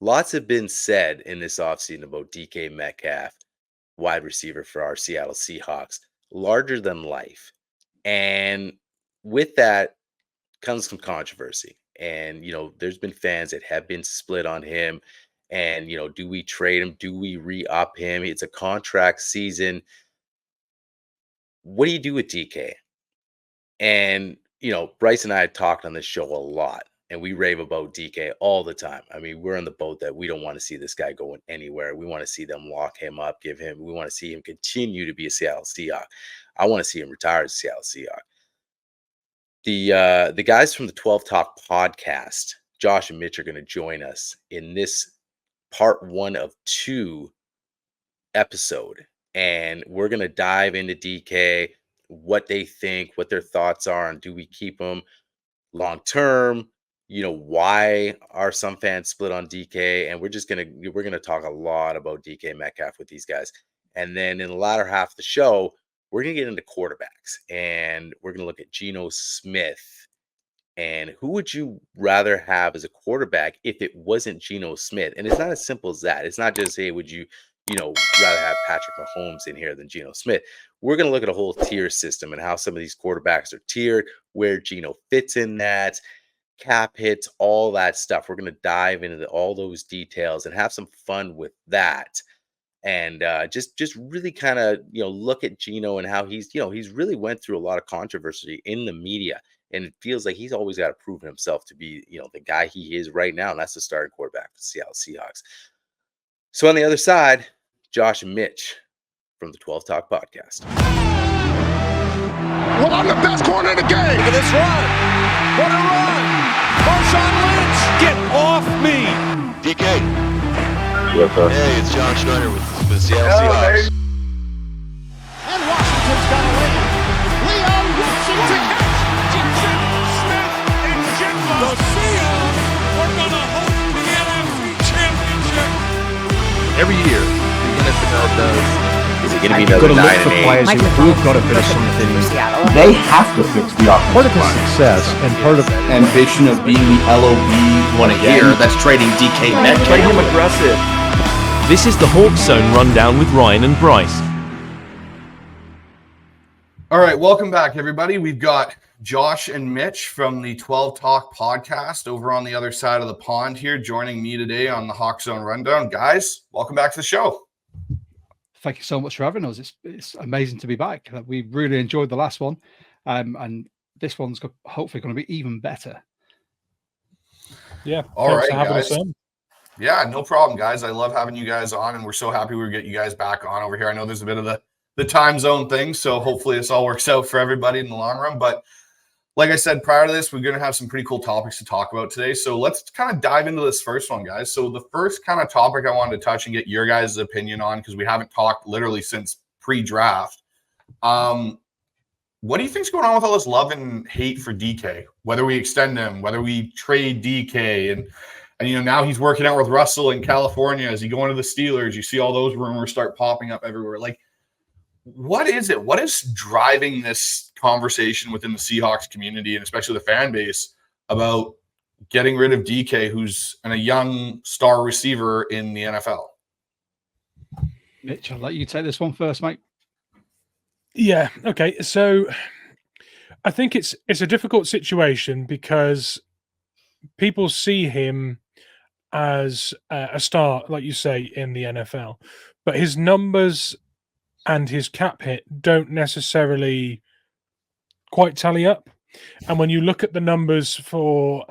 Lots have been said in this offseason about DK Metcalf, wide receiver for our Seattle Seahawks, larger than life. And with that comes some controversy. And, there's been fans that have been split on him. And, do we trade him? Do we re up him? It's a contract season. What do you do with DK? And, Bryce and I had talked on this show a lot, and we rave about DK all the time. I mean, we're in the boat that we don't want to see this guy going anywhere. We want to see them lock him up, we want to see him continue to be a Seattle Seahawk. I want to see him retire as a Seattle Seahawk. The guys from the 12 Talk podcast, Josh and Mitch, are going to join us in this part 1 of 2 episode. And we're going to dive into DK, what they think, what their thoughts are on do we keep him long term, why are some fans split on DK, and we're gonna talk a lot about DK Metcalf with these guys. And then in the latter half of the show, we're gonna get into quarterbacks, and we're gonna look at Geno Smith. And who would you rather have as a quarterback if it wasn't Geno Smith? And it's not as simple as that. It's not just, hey, would you rather have Patrick Mahomes in here than Geno Smith? We're going to look at a whole tier system and how some of these quarterbacks are tiered, where Geno fits in that, cap hits, all that stuff. We're going to dive into all those details and have some fun with that. And just really kind of, look at Geno and how he's really went through a lot of controversy in the media. And it feels like he's always got to prove himself to be, the guy he is right now. And that's the starting quarterback for the Seattle Seahawks. So on the other side, Josh and Mitch from the 12 Talk podcast. Well, I'm the best corner in the game. Look at this run. What a run. Marshawn Lynch, get off me. DK. Yes, sir. Hey, it's John Schneider with the Seattle Seahawks. And Washington's got a lead. Leo Wilson to catch. Jackson, Smith, and Jimbo. The Seahawks are going to host the NFC Championship. Every year, the NFL does. Is it going to be another 9-8? Who've got to finish something. They have to fix the offensive Part of his line. success and part of Ambition of being the LOB one again. That's trading DK Metcalf. Play him aggressive. This is the Hawks Zone Rundown with Ryan and Bryce. All right, welcome back, everybody. We've got Josh and Mitch from the 12 Talk podcast over on the other side of the pond here, joining me today on the Hawks Zone Rundown. Guys, welcome back to the show. Thank you so much for having us. It's amazing to be back. We really enjoyed the last one, and this one's hopefully going to be even better. Yeah. All right, guys. Yeah, no problem, guys. I love having you guys on, and we're so happy we get you guys back on over here. I know there's a bit of the time zone thing, so hopefully this all works out for everybody in the long run. But like I said, prior to this, we're going to have some pretty cool topics to talk about today. So let's kind of dive into this first one, guys. So the first kind of topic I wanted to touch and get your guys' opinion on, because we haven't talked literally since pre-draft. What do you think's going on with all this love and hate for DK? Whether we extend him, whether we trade DK, and now he's working out with Russell in California. As he going to the Steelers, you see all those rumors start popping up everywhere. Like, what is it? What is driving this conversation within the Seahawks community and especially the fan base about getting rid of DK, who's a young star receiver in the NFL? Mitch, I'll let you take this one first, mate. Yeah. Okay. So I think it's a difficult situation because people see him as a star, like you say, in the NFL, but his numbers and his cap hit don't necessarily quite tally up. And when you look at the numbers for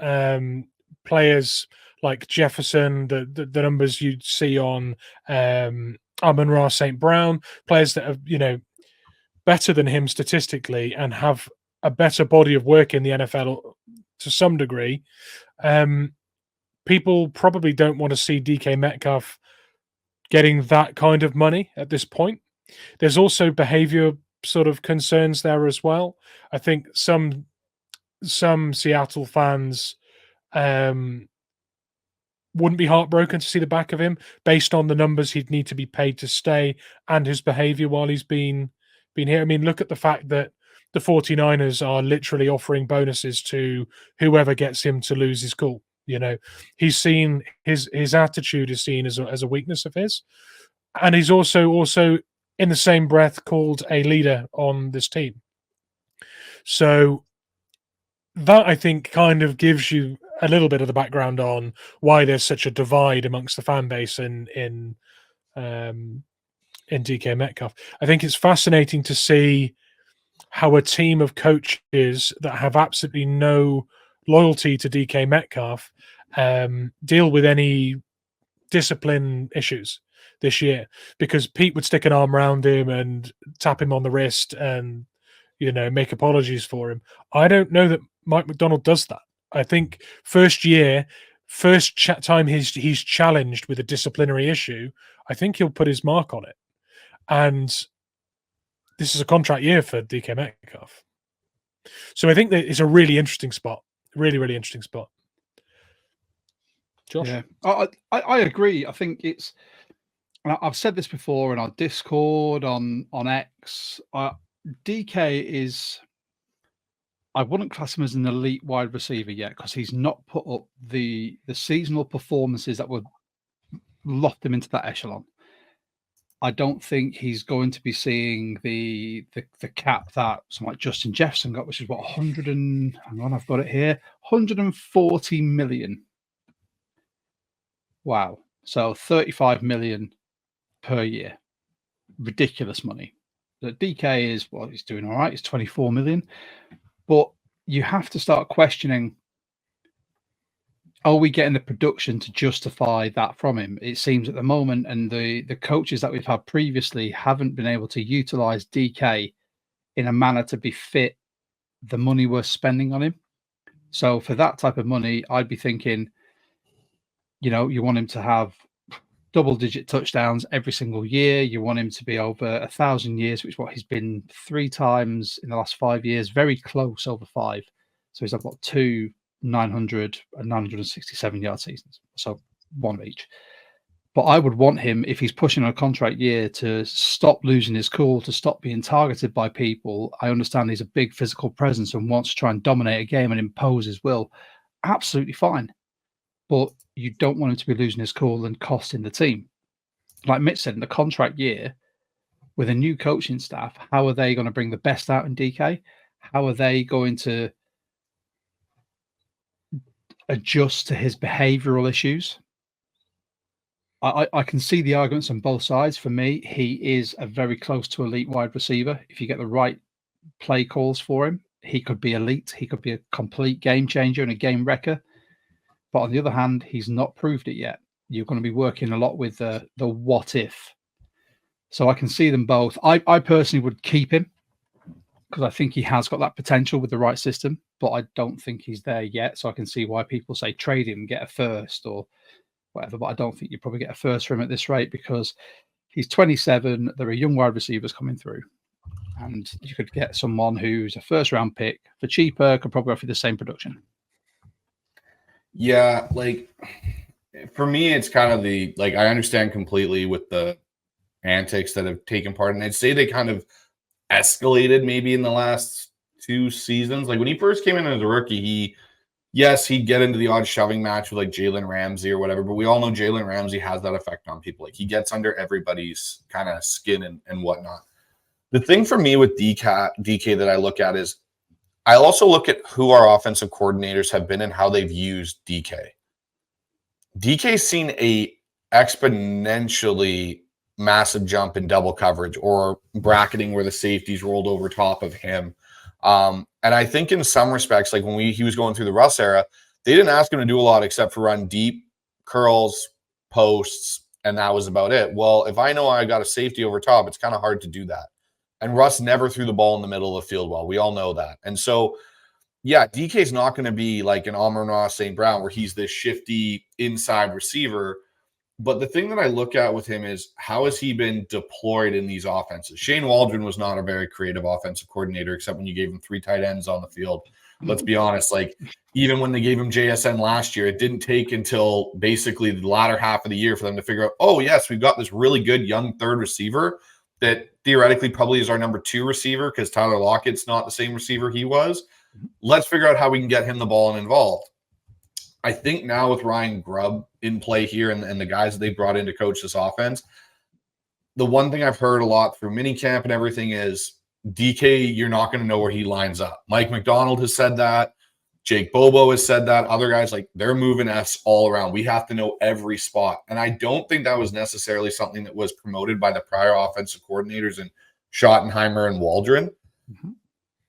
players like Jefferson, the numbers you'd see on Amon-Ra St. Brown, players that are, better than him statistically and have a better body of work in the NFL to some degree, people probably don't want to see DK Metcalf getting that kind of money at this point. There's also behavior sort of concerns there as well. I think some Seattle fans wouldn't be heartbroken to see the back of him based on the numbers he'd need to be paid to stay and his behavior while he's been here. I mean, look at the fact that the 49ers are literally offering bonuses to whoever gets him to lose his cool. He's seen his attitude is seen as a weakness of his, and he's also in the same breath called a leader on this team. So that, I think, kind of gives you a little bit of the background on why there's such a divide amongst the fan base in DK Metcalf. I think it's fascinating to see how a team of coaches that have absolutely no loyalty to DK Metcalf deal with any discipline issues this year, because Pete would stick an arm around him and tap him on the wrist and make apologies for him. I don't know that Mike McDonald does that. I think first time he's challenged with a disciplinary issue, I think he'll put his mark on it. And this is a contract year for DK Metcalf. So I think that it's a really interesting spot. Really, really interesting spot. Josh? Yeah, I agree. I think it's, I've said this before in our Discord, on X, DK is, I wouldn't class him as an elite wide receiver yet, because he's not put up the seasonal performances that would loft him into that echelon. I don't think he's going to be seeing the cap that someone like Justin Jefferson got, which is what, 100 and, hang on, I've got it here, 140 million. Wow. So 35 million per year. Ridiculous money. The DK is, well, he's doing all right. He's 24 million. But you have to start questioning, are we getting the production to justify that from him? It seems at the moment, and the coaches that we've had previously haven't been able to utilize DK in a manner to befit the money we're spending on him. So for that type of money, I'd be thinking, you want him to have double-digit touchdowns every single year. You want him to be over 1,000 years, which is what he's been 3 times in the last 5 years. Very close over 5. So he's got 2 900 and 967-yard seasons. So 1 of each. But I would want him, if he's pushing on a contract year, to stop losing his cool, to stop being targeted by people. I understand he's a big physical presence and wants to try and dominate a game and impose his will. Absolutely fine. But you don't want him to be losing his cool and costing the team. Like Mitch said, in the contract year, with a new coaching staff, how are they going to bring the best out in DK? How are they going to adjust to his behavioral issues? I can see the arguments on both sides. For me, he is a very close to elite wide receiver. If you get the right play calls for him, he could be elite. He could be a complete game changer and a game wrecker. But on the other hand, he's not proved it yet. You're going to be working a lot with the what if. So I can see them both. I personally would keep him, because I think he has got that potential with the right system, but I don't think he's there yet. So I can see why people say trade him, get a first or whatever. But I don't think you probably get a first for him at this rate, because he's 27. There are young wide receivers coming through. And you could get someone who's a first-round pick for cheaper, could probably offer the same production. Yeah, for me, it's kind of I understand completely with the antics that have taken part. And I'd say they kind of escalated maybe in the last 2 seasons. Like when he first came in as a rookie, he'd get into the odd shoving match with Jalen Ramsey or whatever. But we all know Jalen Ramsey has that effect on people. He gets under everybody's kind of skin and whatnot. The thing for me with DK that I look at is, I also look at who our offensive coordinators have been and how they've used DK. DK's seen a exponentially massive jump in double coverage or bracketing where the safeties rolled over top of him. And I think in some respects, when he was going through the Russ era, they didn't ask him to do a lot except for run deep, curls, posts, and that was about it. Well, if I know I got a safety over top, it's kind of hard to do that. And Russ never threw the ball in the middle of the field well. We all know that. And so, DK's not going to be like an Amon-Ra St. Brown where he's this shifty inside receiver. But the thing that I look at with him is, how has he been deployed in these offenses? Shane Waldron was not a very creative offensive coordinator, except when you gave him 3 tight ends on the field. Let's be honest. Even when they gave him JSN last year, it didn't take until basically the latter half of the year for them to figure out, oh, yes, we've got this really good young third receiver that theoretically probably is our number 2 receiver, because Tyler Lockett's not the same receiver he was. Let's figure out how we can get him the ball and involved. I think now with Ryan Grubb in play here and the guys that they brought in to coach this offense, the one thing I've heard a lot through minicamp and everything is DK, you're not going to know where he lines up. Mike McDonald has said that. Jake Bobo has said that. Other guys, like, they're moving us all around. We have to know every spot. And I don't think that was necessarily something that was promoted by the prior offensive coordinators in Schottenheimer and Waldron. Mm-hmm.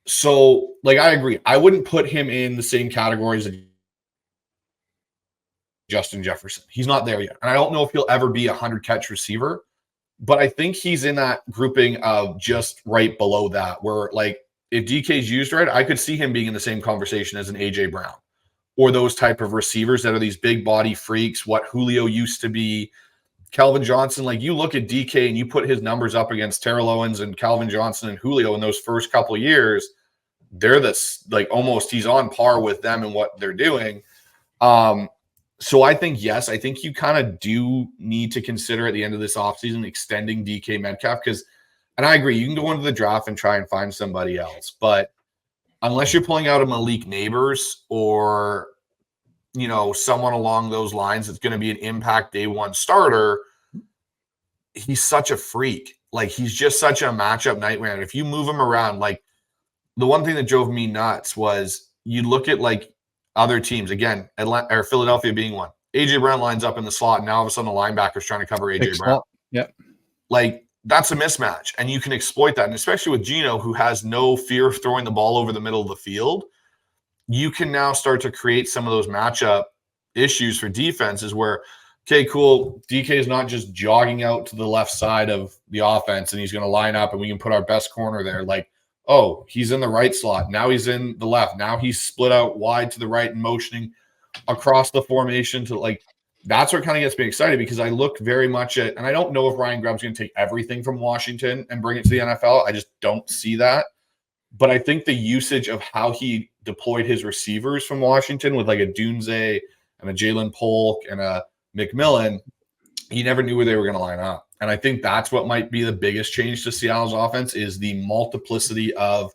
So, like, I agree. I wouldn't put him in the same categories as Justin Jefferson. He's not there yet. And I don't know if he'll ever be a 100-catch receiver, but I think he's in that grouping of just right below that, where, like, if DK's used right, I could see him being in the same conversation as an AJ Brown or those type of receivers that are these big body freaks, what Julio used to be. Calvin Johnson, like, you look at DK and you put his numbers up against Terrell Owens and Calvin Johnson and Julio in those first couple of years, they're this, like, almost he's on par with them and what they're doing. So I think, yes, I think you kind of do need to consider at the end of this offseason extending DK Metcalf because, and I agree, you can go into the draft and try and find somebody else, but unless you're pulling out a Malik Neighbors or, you know, someone along those lines that's going to be an impact day one starter, he's such a freak. Like, he's just such a matchup nightmare. And if you move him around, like, the one thing that drove me nuts was you look at, like, other teams, again, Atlanta or Philadelphia being one. AJ Brown lines up in the slot, and now all of a sudden the linebacker's trying to cover AJ Brown. Yep. Like, that's a mismatch, and you can exploit that. And especially with Geno, who has no fear of throwing the ball over the middle of the field, you can now start to create some of those matchup issues for defenses where, okay, cool, DK is not just jogging out to the left side of the offense and he's going to line up and we can put our best corner there. Like, oh, he's in the right slot. Now he's in the left. Now he's split out wide to the right and motioning across the formation to, like, that's what kind of gets me excited because I look very much at, and I don't know if Ryan Grubb's going to take everything from Washington and bring it to the NFL. I just don't see that. But I think the usage of how he deployed his receivers from Washington with, like, a Dunze and a Jalen Polk and a McMillan, he never knew where they were going to line up. And I think that's what might be the biggest change to Seattle's offense is the multiplicity of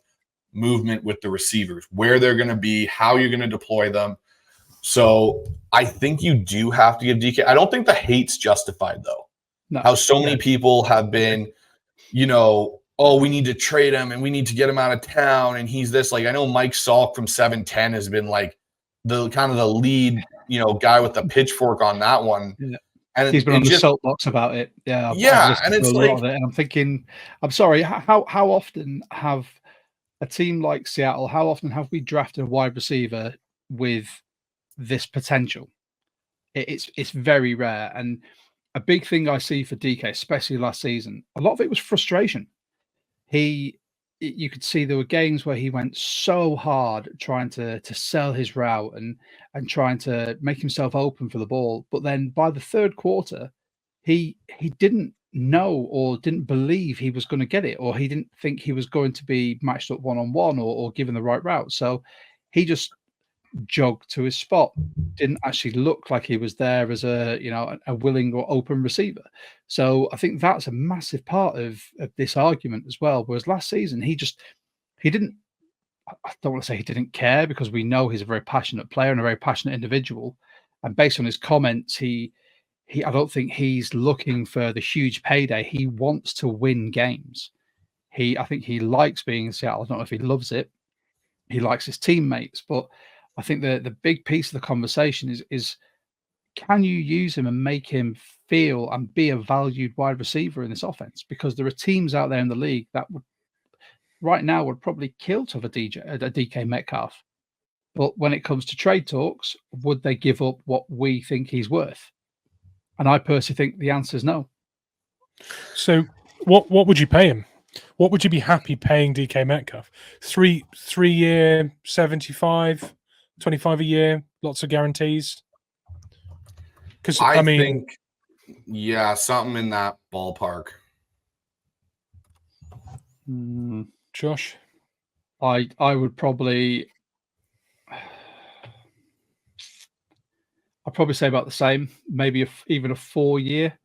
movement with the receivers, where they're going to be, how you're going to deploy them. So I think you do have to give DK. I don't think the hate's justified, though. No. How so many people have been, you know, oh, we need to trade him and we need to get him out of town. And he's this, like, I know Mike Salk from 710 has been like the kind of the lead, you know, guy with the pitchfork on that one. Yeah. And he's been on the soapbox about it. Yeah. Yeah. And it's like, and I'm thinking, I'm sorry, how often have a team like Seattle, how often have we drafted a wide receiver with this potential? It's very rare. And a big thing I see for DK, especially last season, a lot of it was frustration. You could see there were games where he went so hard trying to sell his route and trying to make himself open for the ball. But then by the third quarter, he didn't know or didn't believe he was going to get it, or he didn't think he was going to be matched up one-on-one or given the right route. So he just jogged to his spot, didn't actually look like he was there as a willing or open receiver. So I think that's a massive part of this argument as well. Whereas last season he didn't, I don't want to say he didn't care, because we know he's a very passionate player and a very passionate individual, and based on his comments, I don't think he's looking for the huge payday. He wants to win games. I think he likes being in Seattle. I don't know if he loves it. He likes his teammates, but I think the big piece of the conversation is can you use him and make him feel and be a valued wide receiver in this offense? Because there are teams out there in the league that right now would probably kill to have a DK Metcalf. But when it comes to trade talks, would they give up what we think he's worth? And I personally think the answer is no. So what would you pay him? What would you be happy paying DK Metcalf? 3-year, 75, 25 a year, lots of guarantees. Because I think, yeah, something in that ballpark. Josh, I would probably, I'd probably say about the same, maybe even a 4-year,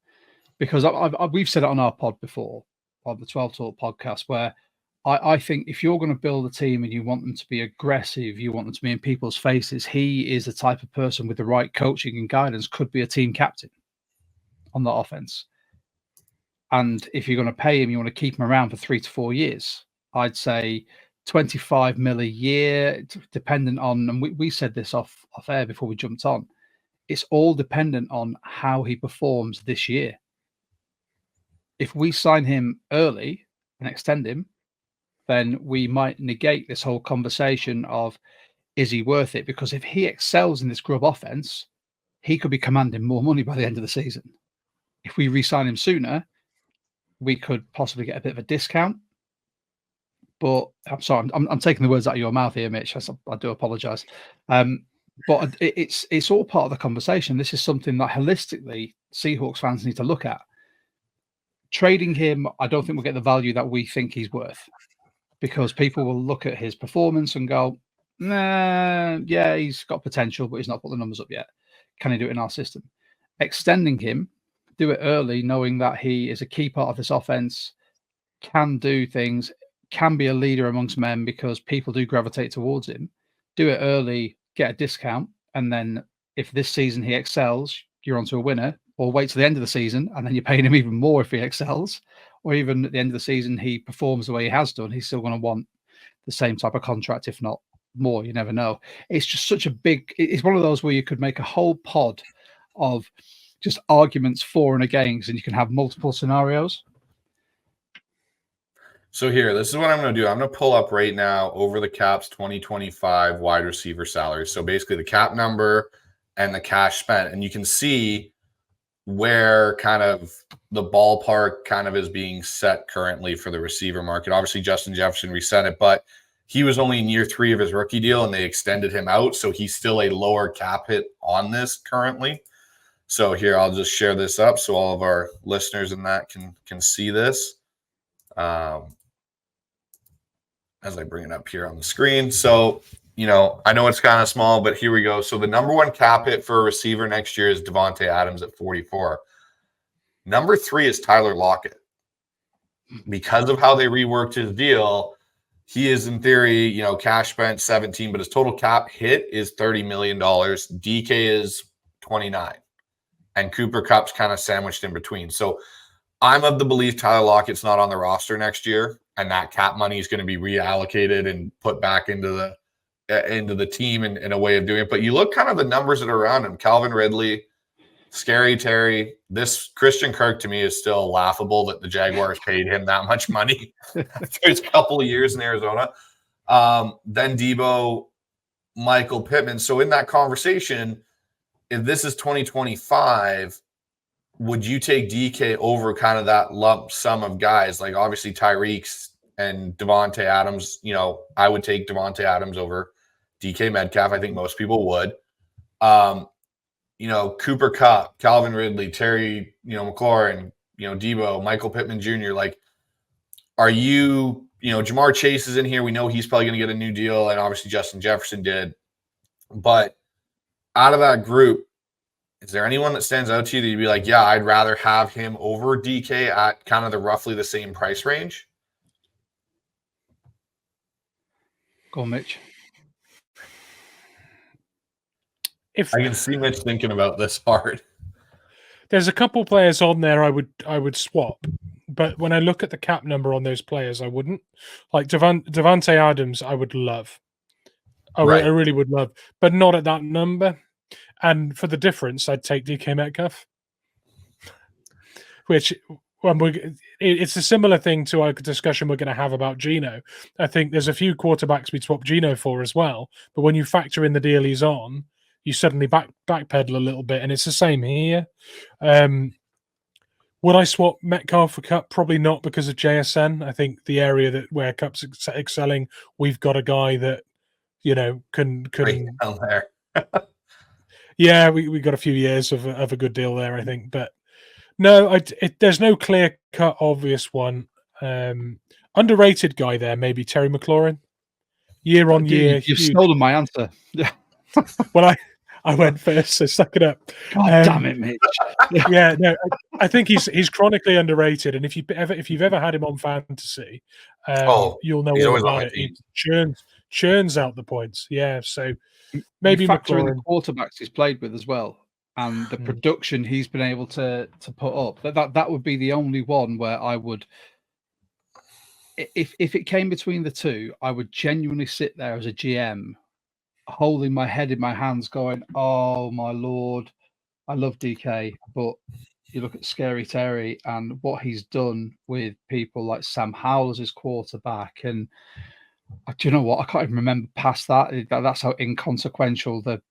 because we've said it on our pod before, on the 12 Talk podcast, where I think if you're going to build a team and you want them to be aggressive, you want them to be in people's faces, he is the type of person with the right coaching and guidance could be a team captain on that offense. And if you're going to pay him, you want to keep him around for 3 to 4 years. I'd say 25 mil a year, dependent on, and we said this off air before we jumped on, it's all dependent on how he performs this year. If we sign him early and extend him, then we might negate this whole conversation of, is he worth it? Because if he excels in this grub offense, he could be commanding more money by the end of the season. If we re-sign him sooner, we could possibly get a bit of a discount. But I'm sorry, I'm taking the words out of your mouth here, Mitch. I do apologize. But it's all part of the conversation. This is something that holistically Seahawks fans need to look at. Trading him, I don't think we'll get the value that we think he's worth, because people will look at his performance and go, nah, yeah, he's got potential, but he's not put the numbers up yet. Can he do it in our system? Extending him, do it early, knowing that he is a key part of this offense, can do things, can be a leader amongst men because people do gravitate towards him. Do it early, get a discount, and then if this season he excels, you're onto a winner. Or wait till the end of the season and then you're paying him even more if he excels. Or even at the end of the season he performs the way he has done, he's still going to want the same type of contract, if not more. You never know. It's just such a big, it's one of those where you could make a whole pod of just arguments for and against, and you can have multiple scenarios. So here, this is what I'm going to do. I'm going to pull up right now over the Cap's 2025 wide receiver salary. So basically the cap number and the cash spent. And you can see where kind of the ballpark kind of is being set currently for the receiver market. Obviously, Justin Jefferson reset it, but he was only in year 3 of his rookie deal, and they extended him out. So he's still a lower cap hit on this currently. So here, I'll just share this up so all of our listeners in that can see this. As I bring it up here on the screen. So, you know, I know it's kind of small, but here we go. So the number 1 cap hit for a receiver next year is Devontae Adams at 44. Number 3 is Tyler Lockett. Because of how they reworked his deal, he is in theory, you know, cash spent 17, but his total cap hit is $30 million. DK is 29. And Cooper Kupp's kind of sandwiched in between. So I'm of the belief Tyler Lockett's not on the roster next year, and that cap money is going to be reallocated and put back into the team in a way of doing it. But you look kind of the numbers that are around him. Calvin Ridley, Scary Terry. This Christian Kirk to me is still laughable that the Jaguars paid him that much money after his couple of years in Arizona. Then Debo, Michael Pittman. So in that conversation, if this is 2025, would you take DK over kind of that lump sum of guys? Like obviously Tyreek's and Devontae Adams, you know, I would take Devontae Adams over DK Metcalf. I think most people would. You know, Cooper Kupp, Calvin Ridley, Terry, you know, McLaurin, you know, Debo, Michael Pittman Jr. Like, are you, you know, Jamar Chase is in here. We know he's probably going to get a new deal, and obviously Justin Jefferson did. But out of that group, is there anyone that stands out to you that you'd be like, yeah, I'd rather have him over DK at kind of the roughly the same price range? Go on, Mitch. If I can see Mitch thinking about this hard. There's a couple players on there I would swap, but when I look at the cap number on those players, I wouldn't. Like Devontae Adams, I would love. I really would love, but not at that number. And for the difference, I'd take DK Metcalf, which it's a similar thing to our discussion we're going to have about Geno. I think there's a few quarterbacks we'd swap Geno for as well, but when you factor in the deal he's on, you suddenly backpedal a little bit, and it's the same here. Would I swap Metcalf for Kupp? Probably not, because of JSN. I think the area where Kupp's excelling, we've got a guy that, you know, can right down there. Yeah, we got a few years of a good deal there, I think. But no, there's no clear-cut obvious one. Underrated guy there, maybe Terry McLaurin. Year on year. You've stolen my answer. Yeah. Well, I went first, so suck it up. God damn it, Mitch. Yeah, no, I think he's chronically underrated, and if you've ever had him on fantasy, you'll know he's all always on about my it. team. He churns out the points. Yeah, so maybe you factor in the McLaurin. quarterbacks he's played with as well, and the production he's been able to put up. That would be the only one where I would, if it came between the two, I would genuinely sit there as a GM, holding my head in my hands, going, "Oh my lord, I love DK," but you look at Scary Terry and what he's done with people like Sam Howell as his quarterback, and do you know what? I can't even remember past that. That's how inconsequential the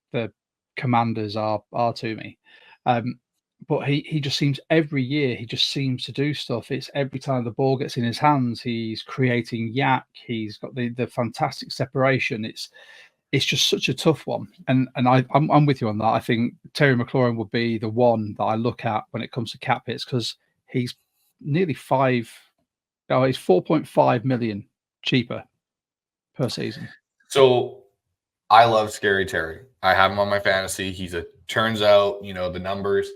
Commanders are to me. But he just seems every year he just seems to do stuff. It's every time the ball gets in his hands, he's creating yak. He's got the fantastic separation. It's just such a tough one. And I'm with you on that. I think Terry McLaurin would be the one that I look at when it comes to cap hits, because he's nearly he's 4.5 million cheaper per season. So I love Scary Terry. I have him on my fantasy. Turns out, the numbers.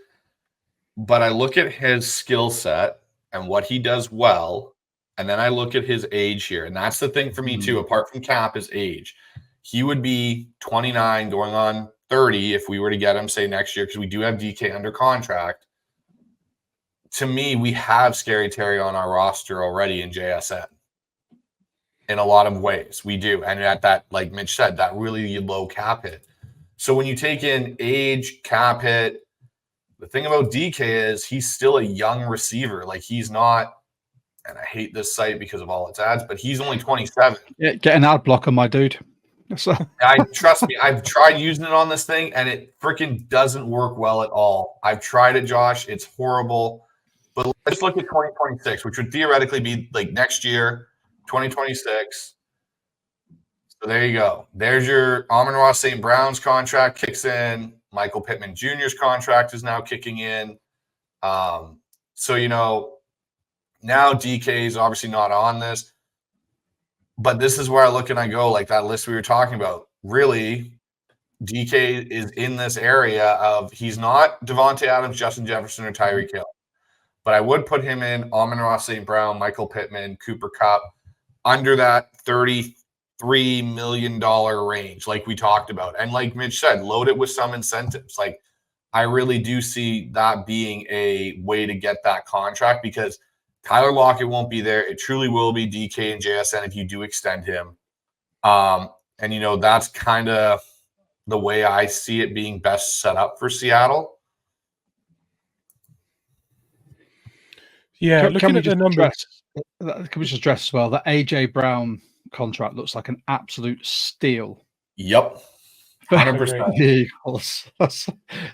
But I look at his skill set and what he does well, and then I look at his age here. And that's the thing for me too, apart from cap, is age. He would be 29 going on 30 if we were to get him, say, next year, because we do have DK under contract. To me, we have Scary Terry on our roster already in JSN. In a lot of ways, we do. And at that, like Mitch said, that really low cap hit. So when you take in age, cap hit, the thing about DK is he's still a young receiver. Like, he's not, and I hate this site because of all its ads, but he's only 27. Yeah, get an ad blocker, my dude. Trust me, I've tried using it on this thing, and it freaking doesn't work well at all. I've tried it, Josh. It's horrible. But let's look at 2026, which would theoretically be like next year, 2026. So there you go. There's your Amon-Ra St. Brown's contract kicks in. Michael Pittman Jr.'s contract is now kicking in. So, now DK is obviously not on this. But this is where I look and I go, like that list we were talking about. Really, DK is in this area of, he's not Devontae Adams, Justin Jefferson, or Tyreek Hill. But I would put him in Amon-Ra St. Brown, Michael Pittman, Cooper Kupp, under that $33 million range, like we talked about. And like Mitch said, load it with some incentives. Like, I really do see that being a way to get that contract, because Tyler Lockett won't be there. It truly will be DK and JSN if you do extend him. And, that's kind of the way I see it being best set up for Seattle. Yeah, looking at the numbers. Can we just address as well that AJ Brown contract looks like an absolute steal? Yep. 100%. Eagles.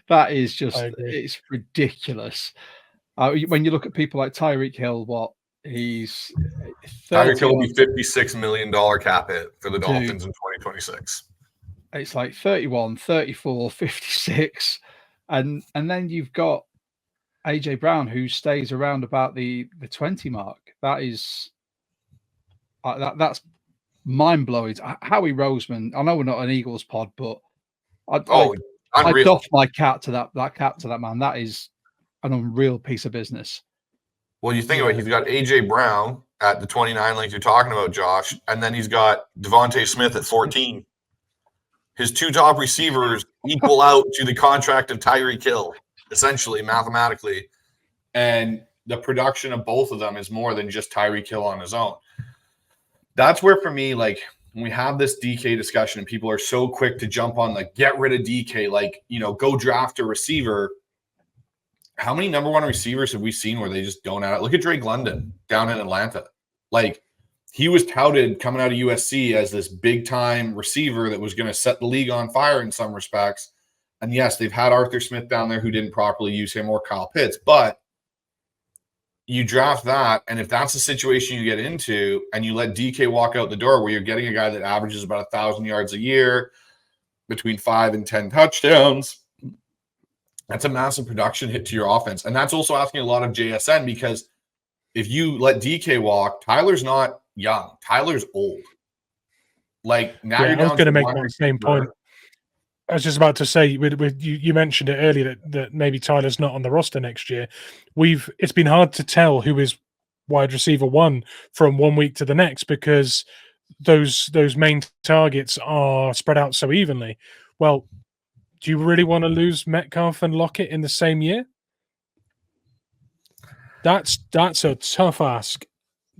That is just, it's ridiculous. When you look at people like Tyreek Hill, he's Tyreek Hill will be $56 million cap hit for the Dolphins in 2026. It's like 31, 34, 56. And then you've got AJ Brown, who stays around about the 20 mark. That is that's mind blowing. Howie Roseman. I know we're not an Eagles pod, but I doff my cap to that man. That is an unreal piece of business. Well, you think about it, he's got AJ Brown at the 29, like you're talking about, Josh, and then he's got Devontae Smith at 14. His two top receivers equal out to the contract of Tyreek Hill, essentially, mathematically. And the production of both of them is more than just Tyreek Hill on his own. That's where, for me, like, when we have this DK discussion and people are so quick to jump on the get rid of DK, like, go draft a receiver. How many number one receivers have we seen where they just don't out? Look at Drake London down in Atlanta. Like, he was touted coming out of USC as this big-time receiver that was going to set the league on fire in some respects. And yes, they've had Arthur Smith down there who didn't properly use him, or Kyle Pitts. But you draft that, and if that's the situation you get into, and you let DK walk out the door where you're getting a guy that averages about 1,000 yards a year, between 5 and 10 touchdowns, that's a massive production hit to your offense. And that's also asking a lot of JSN, because if you let DK walk, Tyler's not young. Tyler's old. Like, now you're down going to make one that same point. I was just about to say, you mentioned it earlier that maybe Tyler's not on the roster next year. It's been hard to tell who is wide receiver 1 from 1 week to the next because those main targets are spread out so evenly. Well, do you really want to lose Metcalf and Lockett in the same year? That's a tough ask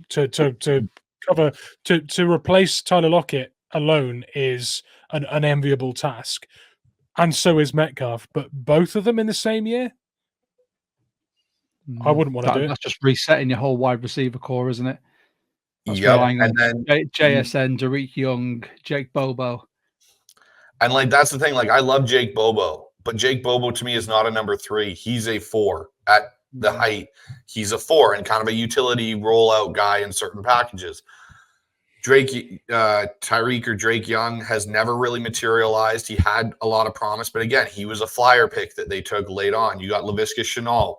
to cover. To replace Tyler Lockett alone is an unenviable task, and so is Metcalf. But both of them in the same year, I wouldn't want to do it. That's just resetting your whole wide receiver core, isn't it? That's Yep. relying on And then JSN, Derek Young, Jake Bobo. And like that's the thing. Like I love Jake Bobo, but Jake Bobo to me is not a number 3. He's a 4 at the height. He's a 4 and kind of a utility rollout guy in certain packages. Tyreek or Drake Young has never really materialized. He had a lot of promise, but again, he was a flyer pick that they took late on. You got Laviska Shenault.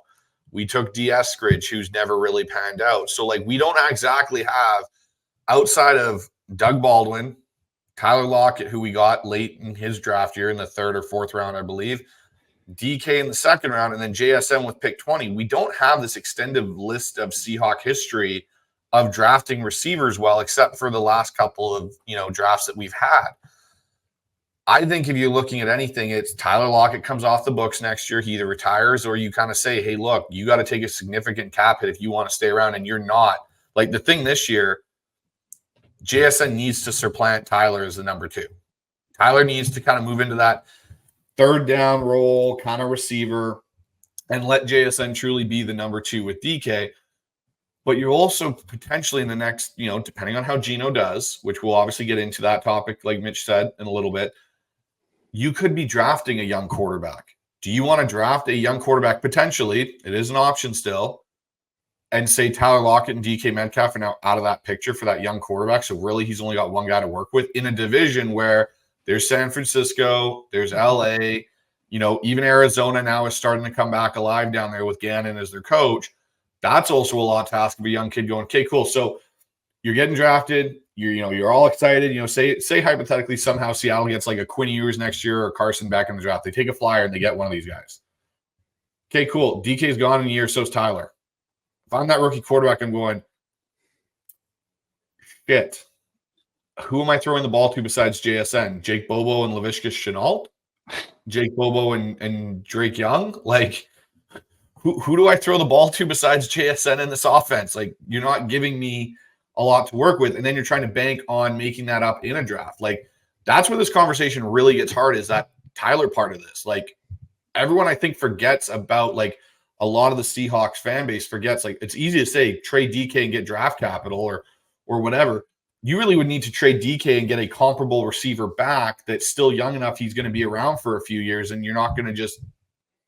We took D. Eskridge, who's never really panned out. So like we don't exactly have, outside of Doug Baldwin, Tyler Lockett, who we got late in his draft year in the 3rd or 4th round, I believe, DK in the 2nd round, and then JSN with pick 20. We don't have this extended list of Seahawk history of drafting receivers well, except for the last couple of drafts that we've had. I think if you're looking at anything, it's Tyler Lockett comes off the books next year. He either retires or you kind of say, hey, look, you got to take a significant cap hit if you want to stay around, and you're not. Like the thing this year, JSN needs to supplant Tyler as the number 2. Tyler needs to kind of move into that 3rd down role, kind of receiver, and let JSN truly be the number 2 with DK. But you're also potentially in the next, depending on how Geno does, which we'll obviously get into that topic, like Mitch said, in a little bit, you could be drafting a young quarterback. Do you want to draft a young quarterback? Potentially, it is an option still, and say Tyler Lockett and DK Metcalf are now out of that picture for that young quarterback. So really, he's only got one guy to work with in a division where there's San Francisco, there's LA, even Arizona now is starting to come back alive down there with Gannon as their coach. That's also a lot to ask of a young kid going, okay, cool. So you're getting drafted. You're all excited. Say hypothetically somehow Seattle gets like a Quinn Ewers next year or Carson back in the draft. They take a flyer and they get one of these guys. Okay, cool. DK's gone in a year. So's Tyler. If I'm that rookie quarterback, I'm going, shit. Who am I throwing the ball to besides JSN? Jake Bobo and Laviska Shenault? Jake Bobo and Drake Young? Like, who do I throw the ball to besides JSN in this offense? Like, you're not giving me a lot to work with, and then you're trying to bank on making that up in a draft. Like, that's where this conversation really gets hard, is that Tyler part of this. Like, everyone I think forgets about, like, a lot of the Seahawks fan base forgets, like, it's easy to say trade DK and get draft capital or whatever. You really would need to trade DK and get a comparable receiver back that's still young enough he's going to be around for a few years, and you're not going to just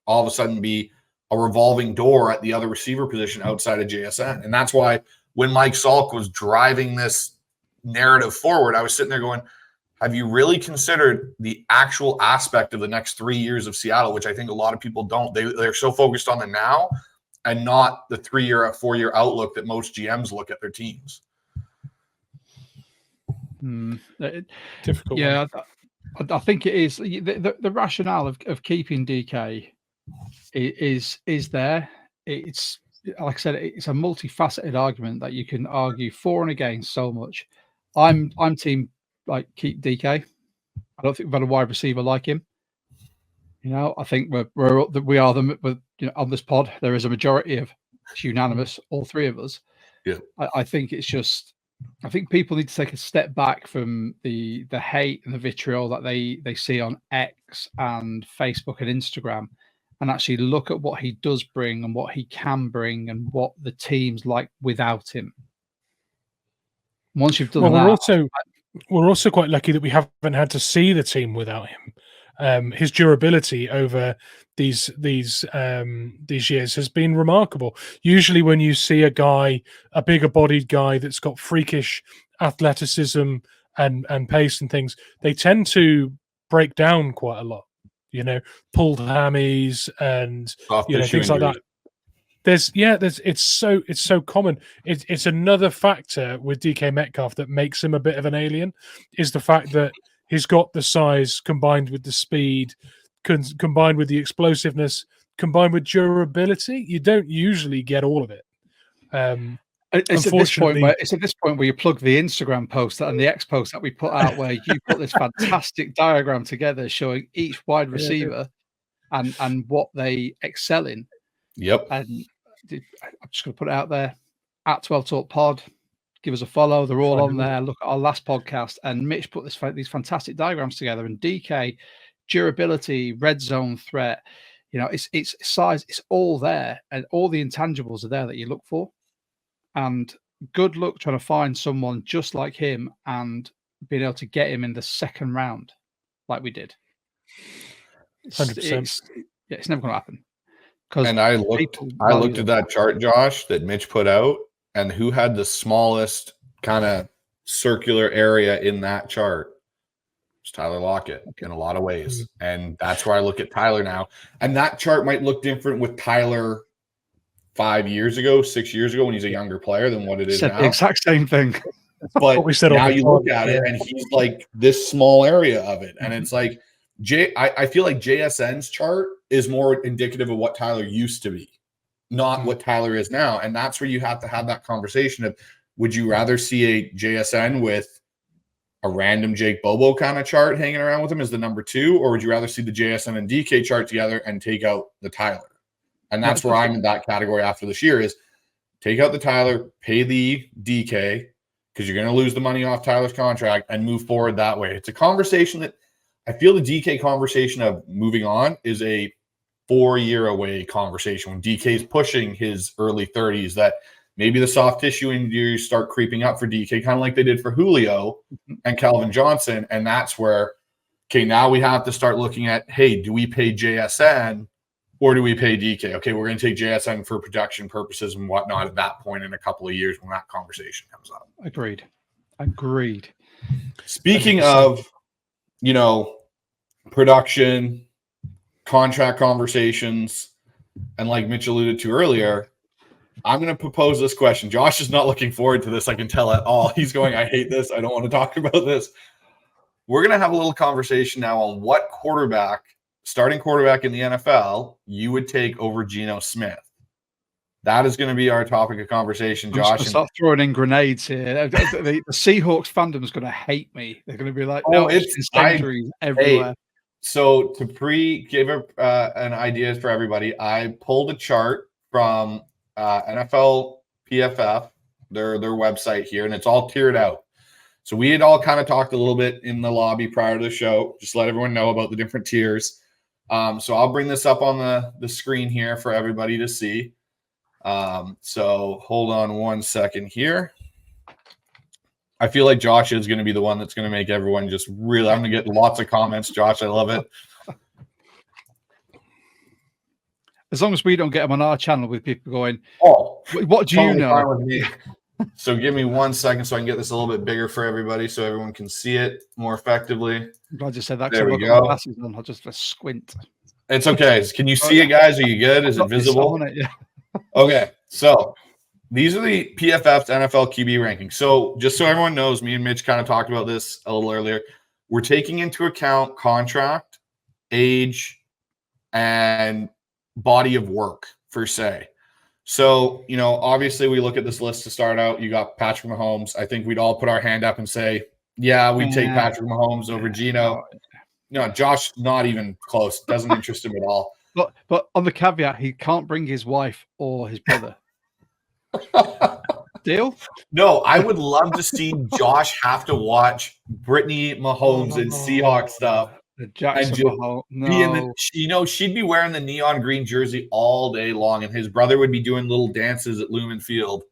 all of a sudden be a revolving door at the other receiver position outside of JSN. And that's why when Mike Salk was driving this narrative forward, I was sitting there going, have you really considered the actual aspect of the next 3 years of Seattle, which I think a lot of people don't. They're so focused on the now and not the 3-year or 4-year outlook that most GMs look at their teams. Difficult. Yeah, I think it is. The rationale of keeping DK is there. It's like I said, it's a multifaceted argument that you can argue for and against so much. I'm team like keep DK. I don't think we've had a wide receiver like him. I think we are on this pod. There is a majority of, it's unanimous, all 3 of us. Yeah, I think it's just. I think people need to take a step back from the hate and the vitriol that they see on X and Facebook and Instagram, and actually look at what he does bring and what he can bring and what the team's like without him. Once you've done that, we're also quite lucky that we haven't had to see the team without him. His durability over these years has been remarkable. Usually when you see a bigger bodied guy that's got freakish athleticism and pace and things, they tend to break down quite a lot, pulled hammies and things like that. It's so common. It's another factor with DK Metcalf that makes him a bit of an alien, is the fact that He's got the size combined with the speed, combined with the explosiveness, combined with durability. You don't usually get all of it. It's at this point where you plug the Instagram post and the X post that we put out, where you put this fantastic diagram together showing each wide receiver and what they excel in. Yep. And I'm just going to put it out there at 12 Talk Pod. Give us a follow. They're all on there. Look at our last podcast, and Mitch put these fantastic diagrams together. And DK, durability, red zone threat, it's size. It's all there, and all the intangibles are there that you look for. And good luck trying to find someone just like him and being able to get him in the second round, like we did. 100%. It's never going to happen. And I looked at that chart, Josh, that Mitch put out, and who had the smallest kind of circular area in that chart? It's Tyler Lockett in a lot of ways. And that's where I look at Tyler now. And that chart might look different with Tyler 5 years ago, 6 years ago, when he's a younger player than what it is now. The exact same thing. But now you look at it, and he's like this small area of it. And it's like, I feel like JSN's chart is more indicative of what Tyler used to be, not what Tyler is now. And that's where you have to have that conversation of, would you rather see a JSN with a random Jake Bobo kind of chart hanging around with him as the number 2, or would you rather see the JSN and DK chart together and take out the Tyler? And that's where I'm in that category after this year is take out the Tyler, pay the DK, because you're going to lose the money off Tyler's contract, and move forward that way. It's a conversation that I feel the DK conversation of moving on is a 4-year away conversation when DK is pushing his early 30s, that maybe the soft tissue injuries start creeping up for DK, kind of like they did for Julio and Calvin Johnson. And that's where, okay, now we have to start looking at, hey, do we pay JSN or do we pay DK? Okay, we're going to take JSN for production purposes and whatnot at that point in a couple of years when that conversation comes up. Agreed. Speaking of, production, contract conversations, and like Mitch alluded to earlier, I'm going to propose this question. Josh is not looking forward to this, I can tell at all. He's going, I hate this. I don't want to talk about this. We're going to have a little conversation now on what starting quarterback in the NFL you would take over Geno Smith. That is going to be our topic of conversation, Josh. Start throwing in grenades here. The Seahawks fandom is going to hate me. They're going to be like, no, it's injuries everywhere. Hey, so to give an idea for everybody, I pulled a chart from NFL PFF, their website here, and it's all tiered out. So we had all kind of talked a little bit in the lobby prior to the show, just let everyone know about the different tiers. So I'll bring this up on the screen here for everybody to see. So hold on one second here. I feel like Josh is going to be the one that's going to make everyone just really, I'm going to get lots of comments. Josh, I love it. As long as we don't get them on our channel with people going, oh, what do you know? So give me 1 second so I can get this a little bit bigger for everybody so everyone can see it more effectively. I'm glad you said that. There we go. Glasses on. I'll just squint. It's okay. Can you see it, guys? Are you good? Is it visible? Yeah. Okay. So these are the PFF's NFL QB rankings. So just so everyone knows, me and Mitch kind of talked about this a little earlier. We're taking into account contract, age, and body of work per se. So, obviously we look at this list to start out. You got Patrick Mahomes. I think we'd all put our hand up and say, yeah, we'd take Patrick Mahomes over Geno. Josh, not even close. Doesn't interest him at all. But on the caveat, he can't bring his wife or his brother. Deal? No, I would love to see Josh have to watch Brittany Mahomes and Seahawks stuff. The Jackson Mahomes. No. She'd be wearing the neon green jersey all day long, and his brother would be doing little dances at Lumen Field.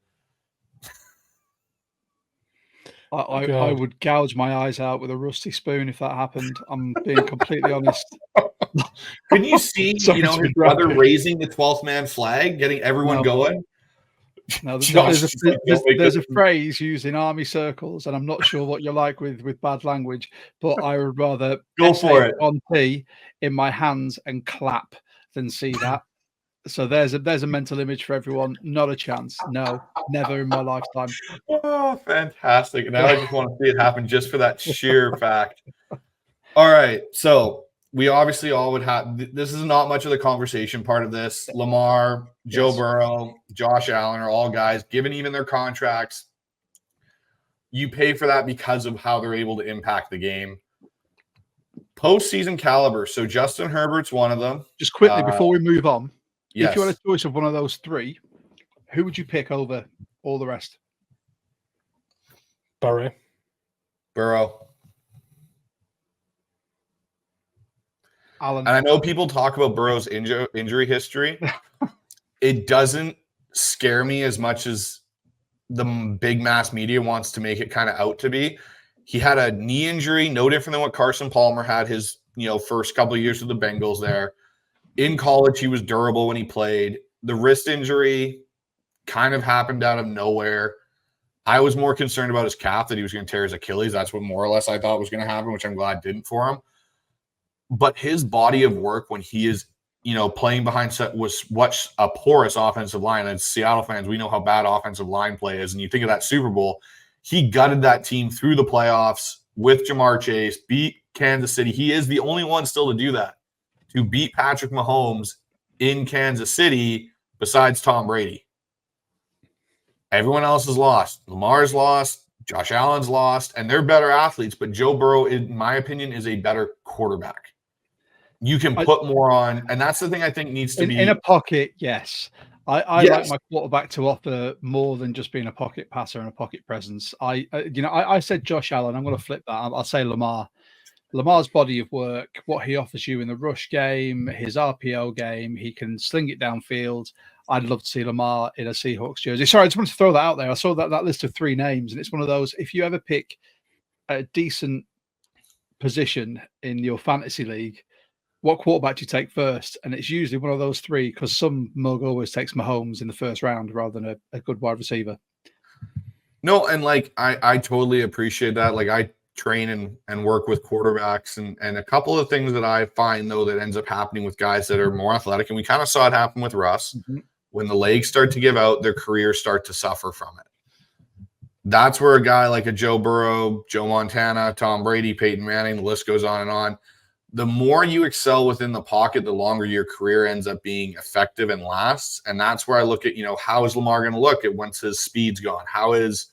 I would gouge my eyes out with a rusty spoon if that happened. I'm being completely honest. Couldn't you see, his brother raising the 12th man flag, getting everyone going? No, there's a phrase used in army circles, and I'm not sure what you're like with bad language, but I would rather go for it on T in my hands and clap than see that. So there's a mental image for everyone. Not a chance. No, never in my lifetime. Oh, fantastic. Now I just want to see it happen just for that sheer fact. All right. So we obviously all would have – this is not much of the conversation part of this. Lamar, Joe Burrow, Josh Allen are all guys, given even their contracts, you pay for that because of how they're able to impact the game. Postseason caliber. So Justin Herbert's one of them. Just quickly before we move on, yes. If you had a choice of one of those three, who would you pick over all the rest? Burrow. Allen. And I know people talk about Burrow's injury history. It doesn't scare me as much as the big mass media wants to make it kind of out to be. He had a knee injury, no different than what Carson Palmer had his, first couple of years with the Bengals there. In college, he was durable when he played. The wrist injury kind of happened out of nowhere. I was more concerned about his calf, that he was going to tear his Achilles. That's what more or less I thought was going to happen, which I'm glad didn't for him. But his body of work when he is, playing behind was a porous offensive line. And Seattle fans, we know how bad offensive line play is. And you think of that Super Bowl, he gutted that team through the playoffs with Jamar Chase, beat Kansas City. He is the only one still to do that, to beat Patrick Mahomes in Kansas City besides Tom Brady. Everyone else is lost. Lamar's lost. Josh Allen's lost. And they're better athletes. But Joe Burrow, in my opinion, is a better quarterback. You can put more on. And that's the thing I think needs to be. In a pocket, yes. I Yes. like my quarterback to offer more than just being a pocket passer and a pocket presence. I said Josh Allen. I'm going to flip that. I'll say Lamar. Lamar's body of work, what he offers you in the rush game, his RPO game, he can sling it downfield. I'd love to see Lamar in a Seahawks jersey. Sorry, I just wanted to throw that out there. I saw that list of 3 names, and it's one of those, if you ever pick a decent position in your fantasy league, what quarterback do you take first? And it's usually one of those 3, because some mug always takes Mahomes in the first round rather than a good wide receiver. No, and I totally appreciate that. I train and work with quarterbacks, and a couple of things that I find, though, that ends up happening with guys that are more athletic, and we kind of saw it happen with Russ. Mm-hmm. When the legs start to give out, their careers start to suffer from it. That's where a guy like a Joe Burrow, Joe Montana, Tom Brady, Peyton Manning, the list goes on and on. The more you excel within the pocket, the longer your career ends up being effective and lasts. And that's where I look at, how is Lamar going to look at once his speed's gone? How is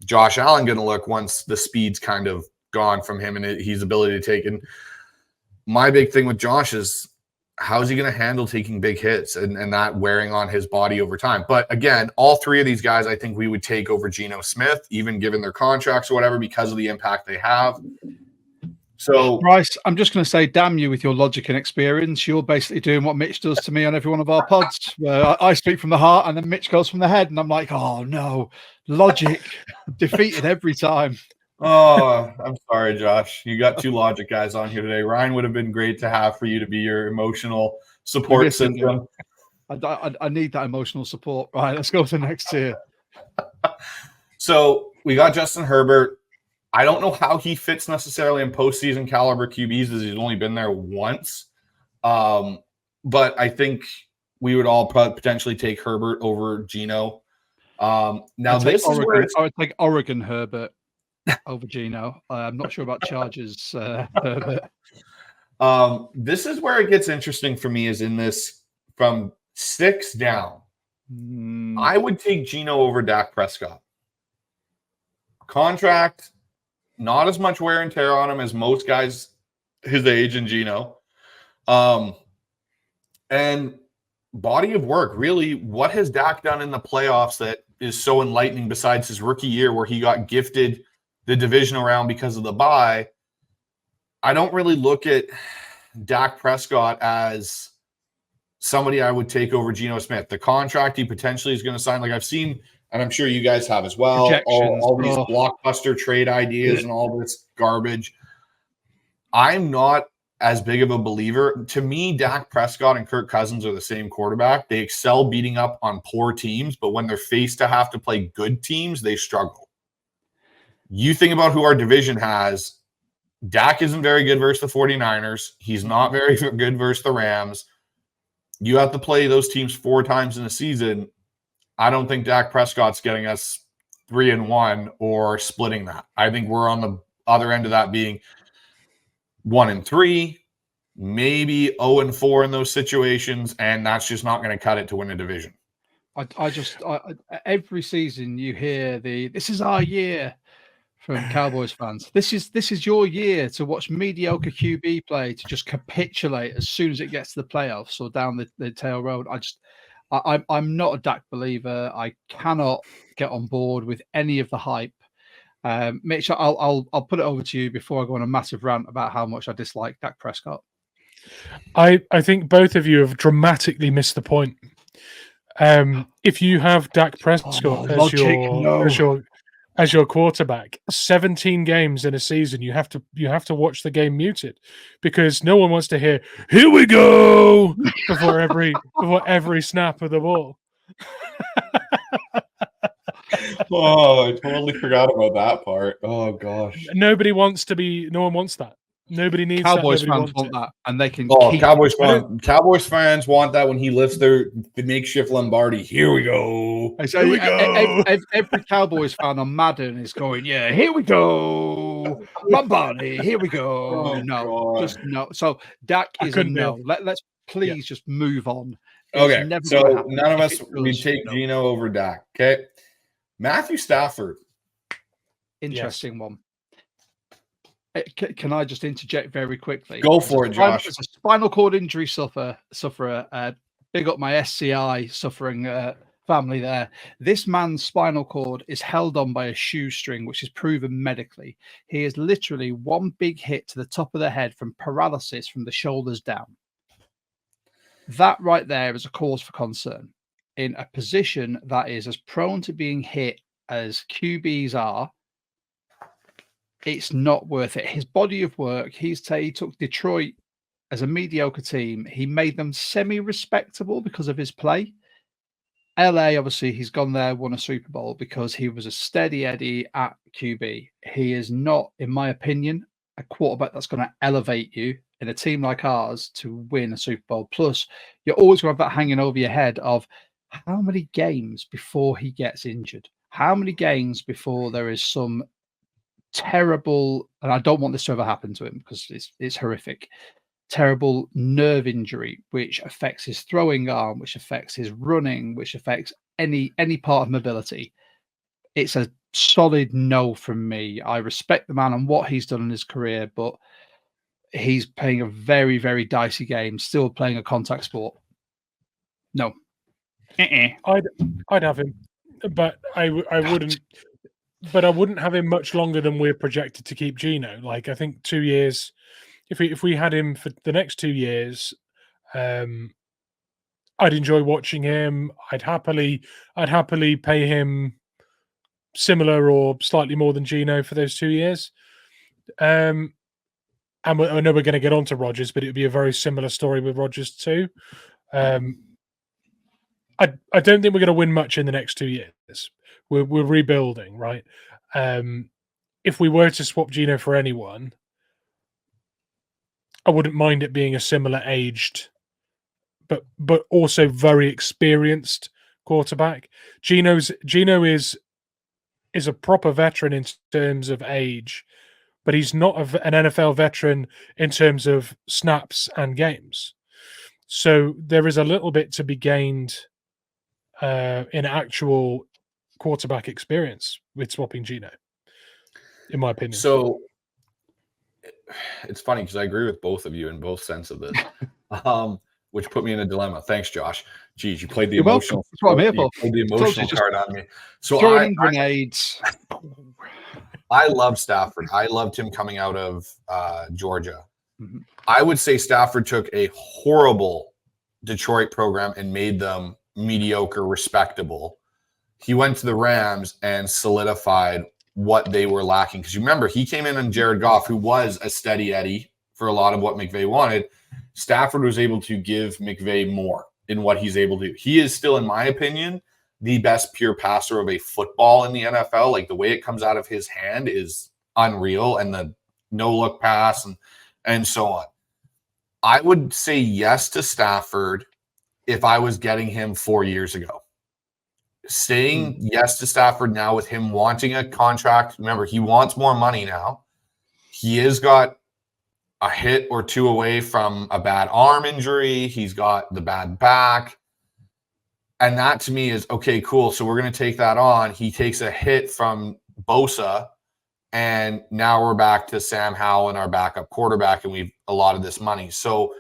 Josh Allen going to look once the speed's kind of gone from him and his ability to take? And my big thing with Josh is, how's he going to handle taking big hits and that wearing on his body over time? But again, all 3 of these guys, I think we would take over Geno Smith, even given their contracts or whatever, because of the impact they have. So, Bryce, I'm just going to say, damn you with your logic and experience. You're basically doing what Mitch does to me on every one of our pods, where I speak from the heart and then Mitch goes from the head. And I'm like, oh, no, logic defeated every time. Oh, I'm sorry, Josh. You got 2 logic guys on here today. Ryan would have been great to have for you to be your emotional support system. I need that emotional support. Right, let's go to the next tier. So we got Justin Herbert. I don't know how he fits necessarily in postseason caliber QBs, as he's only been there once. But I think we would all potentially take Herbert over Geno. Now, this is where I would take Oregon Herbert over Geno. I'm not sure about Chargers Herbert. This is where it gets interesting for me, is in this from 6 down. I would take Geno over Dak Prescott. Contract, not as much wear and tear on him as most guys his age and Geno. And body of work, really, what has Dak done in the playoffs that is so enlightening besides his rookie year where he got gifted the divisional round because of the bye? I don't really look at Dak Prescott as somebody I would take over Geno Smith. The contract he potentially is going to sign, I've seen, and I'm sure you guys have as well, all these blockbuster trade ideas and all this garbage. I'm not as big of a believer. To me, Dak Prescott and Kirk Cousins are the same quarterback. They excel beating up on poor teams, but when they're faced to have to play good teams, they struggle. You think about who our division has. Dak isn't very good versus the 49ers. He's not very good versus the Rams. you have to play those teams 4 times in a season. I don't think Dak Prescott's getting us 3-1 or splitting that. I think we're on the other end of that being 1-3, maybe 0-4 in those situations, and that's just not going to cut it to win a division. Every season you hear this is our year from Cowboys fans. This is your year to watch mediocre QB play, to just capitulate as soon as it gets to the playoffs or down the tail road. I'm not a Dak believer. I cannot get on board with any of the hype. Mitch, I'll put it over to you before I go on a massive rant about how much I dislike Dak Prescott. I think both of you have dramatically missed the point. If you have Dak Prescott as your quarterback, 17 games in a season, you have to watch the game muted, because no one wants to hear "Here we go" before every snap of the ball. Oh, I totally forgot about that part. Oh gosh. No one wants that. Nobody needs Cowboys that. fans want that, and they can. Cowboys fans want that when he lifts the makeshift Lombardi. Here we go. So here we go. Every Cowboys fan on Madden is going, "Yeah, here we go, Lombardi. Here we go." Just no. So Dak is a no. Let's please just move on. Okay, so none of us we take Geno over Dak. Okay, Matthew Stafford. Interesting one. Can I just interject very quickly? Go for it, Josh. As a spinal cord injury sufferer, big up my SCI suffering family there. This man's spinal cord is held on by a shoestring, which is proven medically. He is literally one big hit to the top of the head from paralysis from the shoulders down. That right there is a cause for concern. In a position that is as prone to being hit as QBs are, it's not worth it. His body of work, he took Detroit as a mediocre team. He made them semi-respectable because of his play. LA, obviously, he's gone there, won a Super Bowl because he was a steady Eddie at QB. He is not, in my opinion, a quarterback that's going to elevate you in a team like ours to win a Super Bowl. Plus, you're always going to have that hanging over your head of how many games before he gets injured? How many games before there is some terrible, and I don't want this to ever happen to him because it's horrific, terrible nerve injury, which affects his throwing arm, which affects his running, which affects any part of mobility. It's a solid no from me. I respect the man and what he's done in his career, but he's playing a very, very dicey game, still playing a contact sport. No. I'd have him, but I wouldn't. But I wouldn't have him much longer than we're projected to keep Geno. Like, I think 2 years. If we had him for the next 2 years, I'd enjoy watching him. I'd happily pay him similar or slightly more than Geno for those 2 years. And I know we're going to get on to Rodgers, but it would be a very similar story with Rodgers too. I don't think we're going to win much in the next 2 years. We're rebuilding, right? If we were to swap Geno for anyone, I wouldn't mind it being a similar aged, but also very experienced quarterback. Geno is a proper veteran in terms of age, but he's not an NFL veteran in terms of snaps and games. So there is a little bit to be gained in actual quarterback experience with swapping Geno, in my opinion. So it's funny because I agree with both of you in both sense of this, which put me in a dilemma. Thanks, Josh. Geez, you played the emotional. That's what I'm here for. Played the emotional card on me. So throwing grenades. I love Stafford. I loved him coming out of Georgia. Mm-hmm. I would say Stafford took a horrible Detroit program and made them mediocre, respectable. He went to the Rams and solidified what they were lacking. Because you remember, he came in on Jared Goff, who was a steady Eddie for a lot of what McVay wanted. Stafford was able to give McVay more in what he's able to do. He is still, in my opinion, the best pure passer of a football in the NFL. Like, the way it comes out of his hand is unreal, and the no-look pass and so on. I would say yes to Stafford if I was getting him 4 years ago. Saying yes to Stafford now with him wanting a contract. Remember, he wants more money now. He has got a hit or two away from a bad arm injury. He's got the bad back. And that to me is, okay, cool. So we're going to take that on. He takes a hit from Bosa, and now we're back to Sam Howell and our backup quarterback, and we've allotted this money. So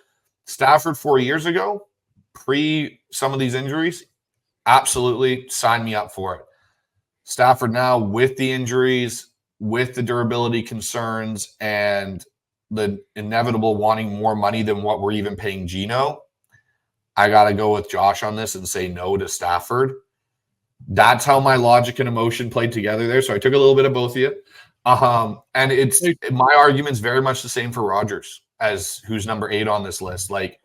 Stafford 4 years ago, pre some of these injuries, absolutely sign me up for it. Stafford now with the injuries, with the durability concerns, and the inevitable wanting more money than what we're even paying Geno, I got to go with Josh on this and say no to Stafford. That's how my logic and emotion played together there. So I took a little bit of both of you. And it's my argument's very much the same for Rodgers as who's number 8 on this list. Like,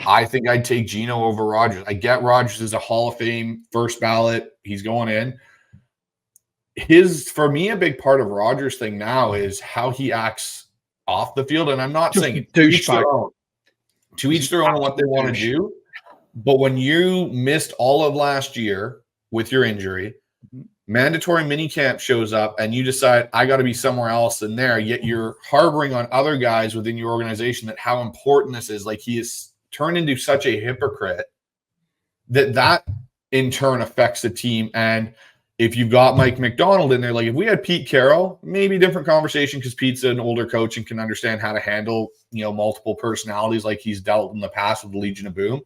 I think I'd take Geno over Rodgers. I get Rodgers is a Hall of Fame first ballot. He's going in. For me, a big part of Rodgers' thing now is how he acts off the field. And I'm not saying to each their own on what they want to do. But when you missed all of last year with your injury, mandatory minicamp shows up and you decide, I got to be somewhere else than there, yet you're harboring on other guys within your organization that how important this is. Like, he is turned into such a hypocrite that in turn affects the team. And if you've got Mike McDonald in there, like if we had Pete Carroll, maybe different conversation because Pete's an older coach and can understand how to handle, multiple personalities like he's dealt in the past with the Legion of Boom.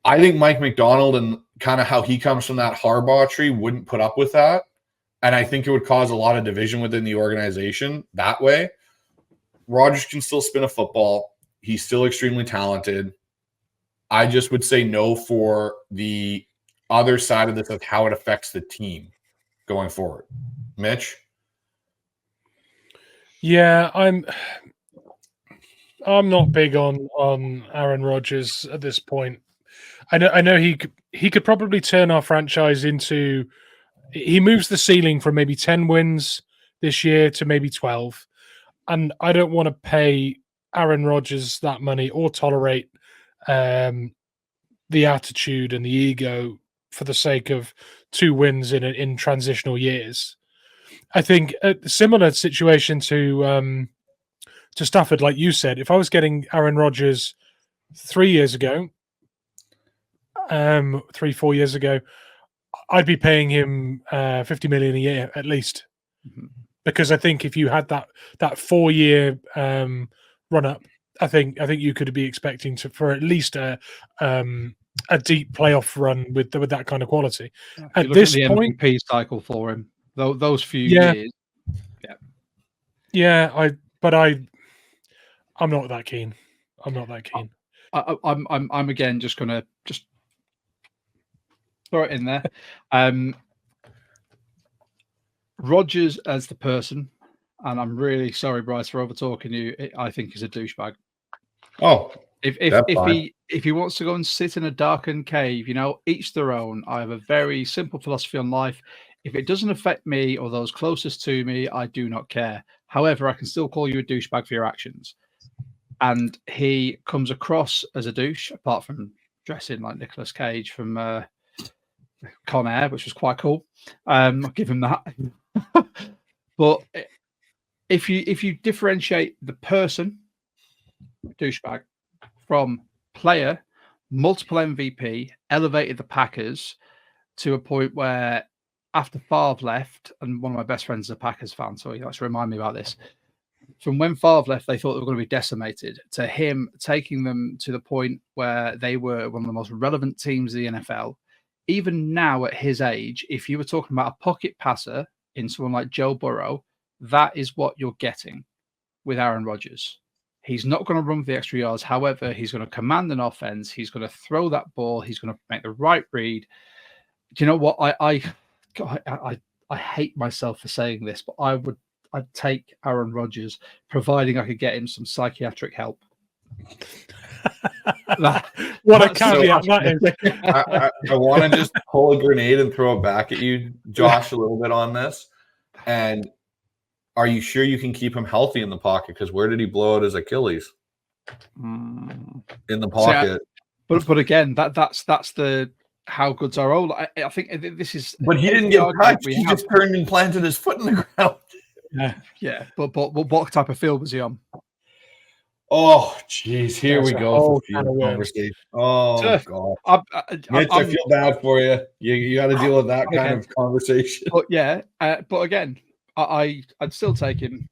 I think Mike McDonald and kind of how he comes from that Harbaugh tree wouldn't put up with that. And I think it would cause a lot of division within the organization that way. Rodgers can still spin a football. He's still extremely talented. I just would say no for the other side of this of how it affects the team going forward. Mitch? Yeah, I'm not big on Aaron Rodgers at this point. I know he could probably turn our franchise into. He moves the ceiling from maybe 10 wins this year to maybe 12, and I don't want to pay Aaron Rodgers that money or tolerate the attitude and the ego for the sake of 2 wins in transitional years. I think a similar situation to Stafford, like you said, if I was getting Aaron Rodgers 3 years ago, 3-4 years ago, I'd be paying him $50 million a year at least, because I think if you had that 4-year run up, I think you could be expecting for at least a deep playoff run with that kind of quality. At this the point, MVP cycle for him, those few years. I'm not that keen. I'm not that keen. I'm again just gonna throw it in there. Rodgers as the person, and I'm really sorry, Bryce, for over talking you. I think he's a douchebag. Oh, if he wants to go and sit in a darkened cave, each their own. I have a very simple philosophy on life. If it doesn't affect me or those closest to me, I do not care. However, I can still call you a douchebag for your actions. And he comes across as a douche, apart from dressing like Nicolas Cage from Con Air, which was quite cool. I'll give him that. But if you differentiate the person, douchebag, from player, multiple MVP, elevated the Packers to a point where after Favre left, and one of my best friends is a Packers fan, so he likes to remind me about this. From when Favre left, they thought they were going to be decimated, to him taking them to the point where they were one of the most relevant teams in the NFL. Even now at his age, if you were talking about a pocket passer in someone like Joe Burrow, that is what you're getting with Aaron Rodgers. He's not going to run for the extra yards. However, he's going to command an offense. He's going to throw that ball. He's going to make the right read. Do you know what? I hate myself for saying this, but I'd take Aaron Rodgers, providing I could get him some psychiatric help. What a caveat that is. I want to just pull a grenade and throw it back at you, Josh, a little bit on this. And are you sure you can keep him healthy in the pocket? Because where did he blow out his Achilles? In the pocket. But again, that's the how good's our role. I think this is. But he didn't get touched. He just turned and planted his foot in the ground. Yeah. But what type of field was he on? Oh, jeez. Here we go. Conversation. Oh, God. Mitch, I feel bad for you. You got to deal with that kind of conversation. But yeah, but again, I'd still take him.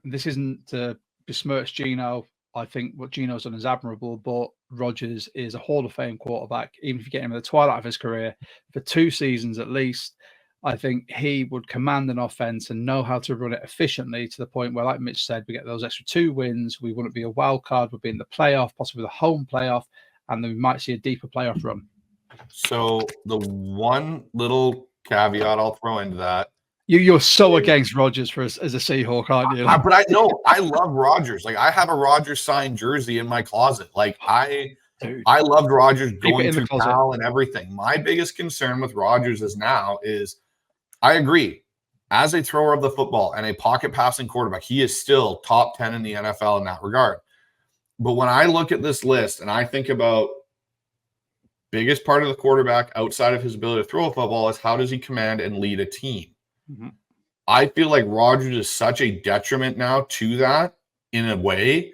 This isn't to besmirch Geno. I think what Geno's done is admirable, but Rodgers is a Hall of Fame quarterback. Even if you get him at the twilight of his career, for 2 seasons at least, I think he would command an offense and know how to run it efficiently to the point where, like Mitch said, we get those extra 2 wins. We wouldn't be a wild card. We'd be in the playoff, possibly the home playoff, and then we might see a deeper playoff run. So the one little caveat I'll throw into that. You're so against Rodgers as a Seahawk, aren't you? But I know I love Rodgers. Like, I have a Rodgers signed jersey in my closet. Like, I loved Rodgers going to Cal and everything. My biggest concern with Rodgers is I agree. As a thrower of the football and a pocket passing quarterback, he is still top 10 in the NFL in that regard. But when I look at this list and I think about biggest part of the quarterback outside of his ability to throw a football is how does he command and lead a team? Mm-hmm. I feel like Rodgers is such a detriment now to that in a way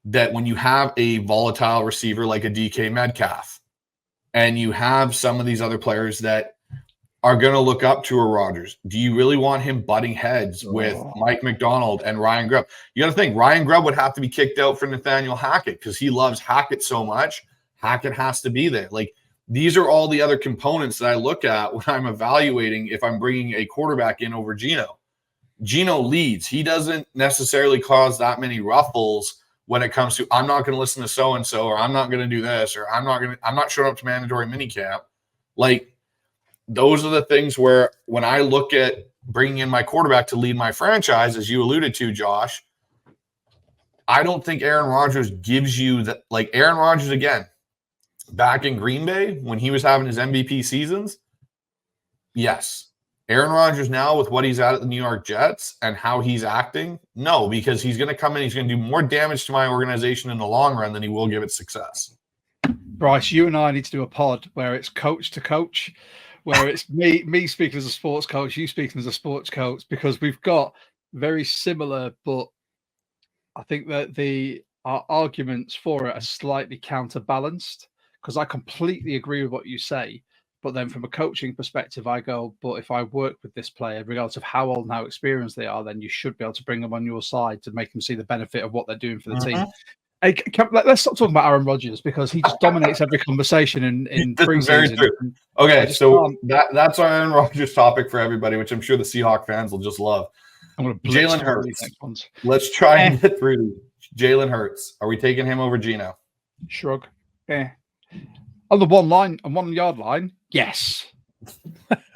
that when you have a volatile receiver like a DK Metcalf and you have some of these other players that are going to look up to a Rodgers, do you really want him butting heads with Mike McDonald and Ryan Grubb? You got to think Ryan Grubb would have to be kicked out for Nathaniel Hackett because he loves Hackett so much. Hackett has to be there. Like, these are all the other components that I look at when I'm evaluating if I'm bringing a quarterback in over Geno. Geno leads. He doesn't necessarily cause that many ruffles when it comes to I'm not going to listen to so-and-so or I'm not going to do this or I'm not showing up to mandatory minicamp. Like, those are the things where when I look at bringing in my quarterback to lead my franchise, as you alluded to, Josh, I don't think Aaron Rodgers gives you that. Like, Aaron Rodgers, again, back in Green Bay when he was having his MVP seasons, yes. Aaron Rodgers now with what he's at the New York Jets and how he's acting, no, because he's going to come in, he's going to do more damage to my organization in the long run than he will give it success. Bryce, you and I need to do a pod where it's coach to coach, where it's me speaking as a sports coach, you speaking as a sports coach, because we've got very similar, but I think that our arguments for it are slightly counterbalanced. Because I completely agree with what you say, but then from a coaching perspective, I go, but if I work with this player, regardless of how old and how experienced they are, then you should be able to bring them on your side to make them see the benefit of what they're doing for the team. Hey, let's stop talking about Aaron Rodgers because he just dominates every conversation in preseason. Okay, so that's our Aaron Rodgers topic for everybody, which I'm sure the Seahawk fans will just love. Jalen Hurts. Let's try and get through these. Jalen Hurts. Are we taking him over Geno? Shrug. Yeah. On the 1 yard line, yes.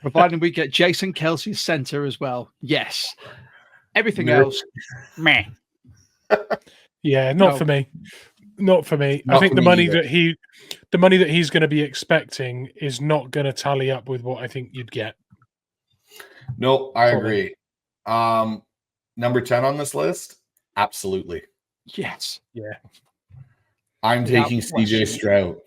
Providing we get Jason Kelsey's center as well, yes. Everything else, meh. Yeah, not for me. Not for me. I think the money that he's going to be expecting is not going to tally up with what I think you'd get. Nope, I agree. Number 10 on this list, absolutely. Yes. Yeah. I'm taking CJ Stroud.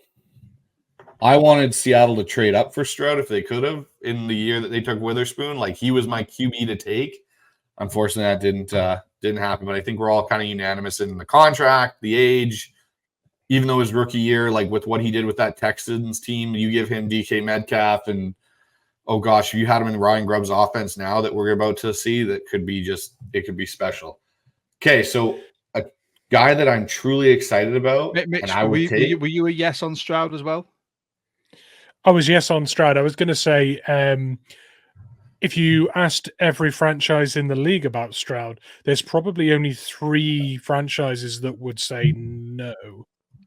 I wanted Seattle to trade up for Stroud if they could have in the year that they took Witherspoon. Like, he was my QB to take. Unfortunately, that didn't happen. But I think we're all kind of unanimous in the contract, the age, even though his rookie year, like with what he did with that Texans team, you give him DK Metcalf and, oh gosh, if you had him in Ryan Grubb's offense now that we're about to see, that could be it could be special. Okay, so a guy that I'm truly excited about, Mitch, and I would take. Were you a yes on Stroud as well? I was yes on Stroud. I was going to say, if you asked every franchise in the league about Stroud, there's probably only 3 franchises that would say no.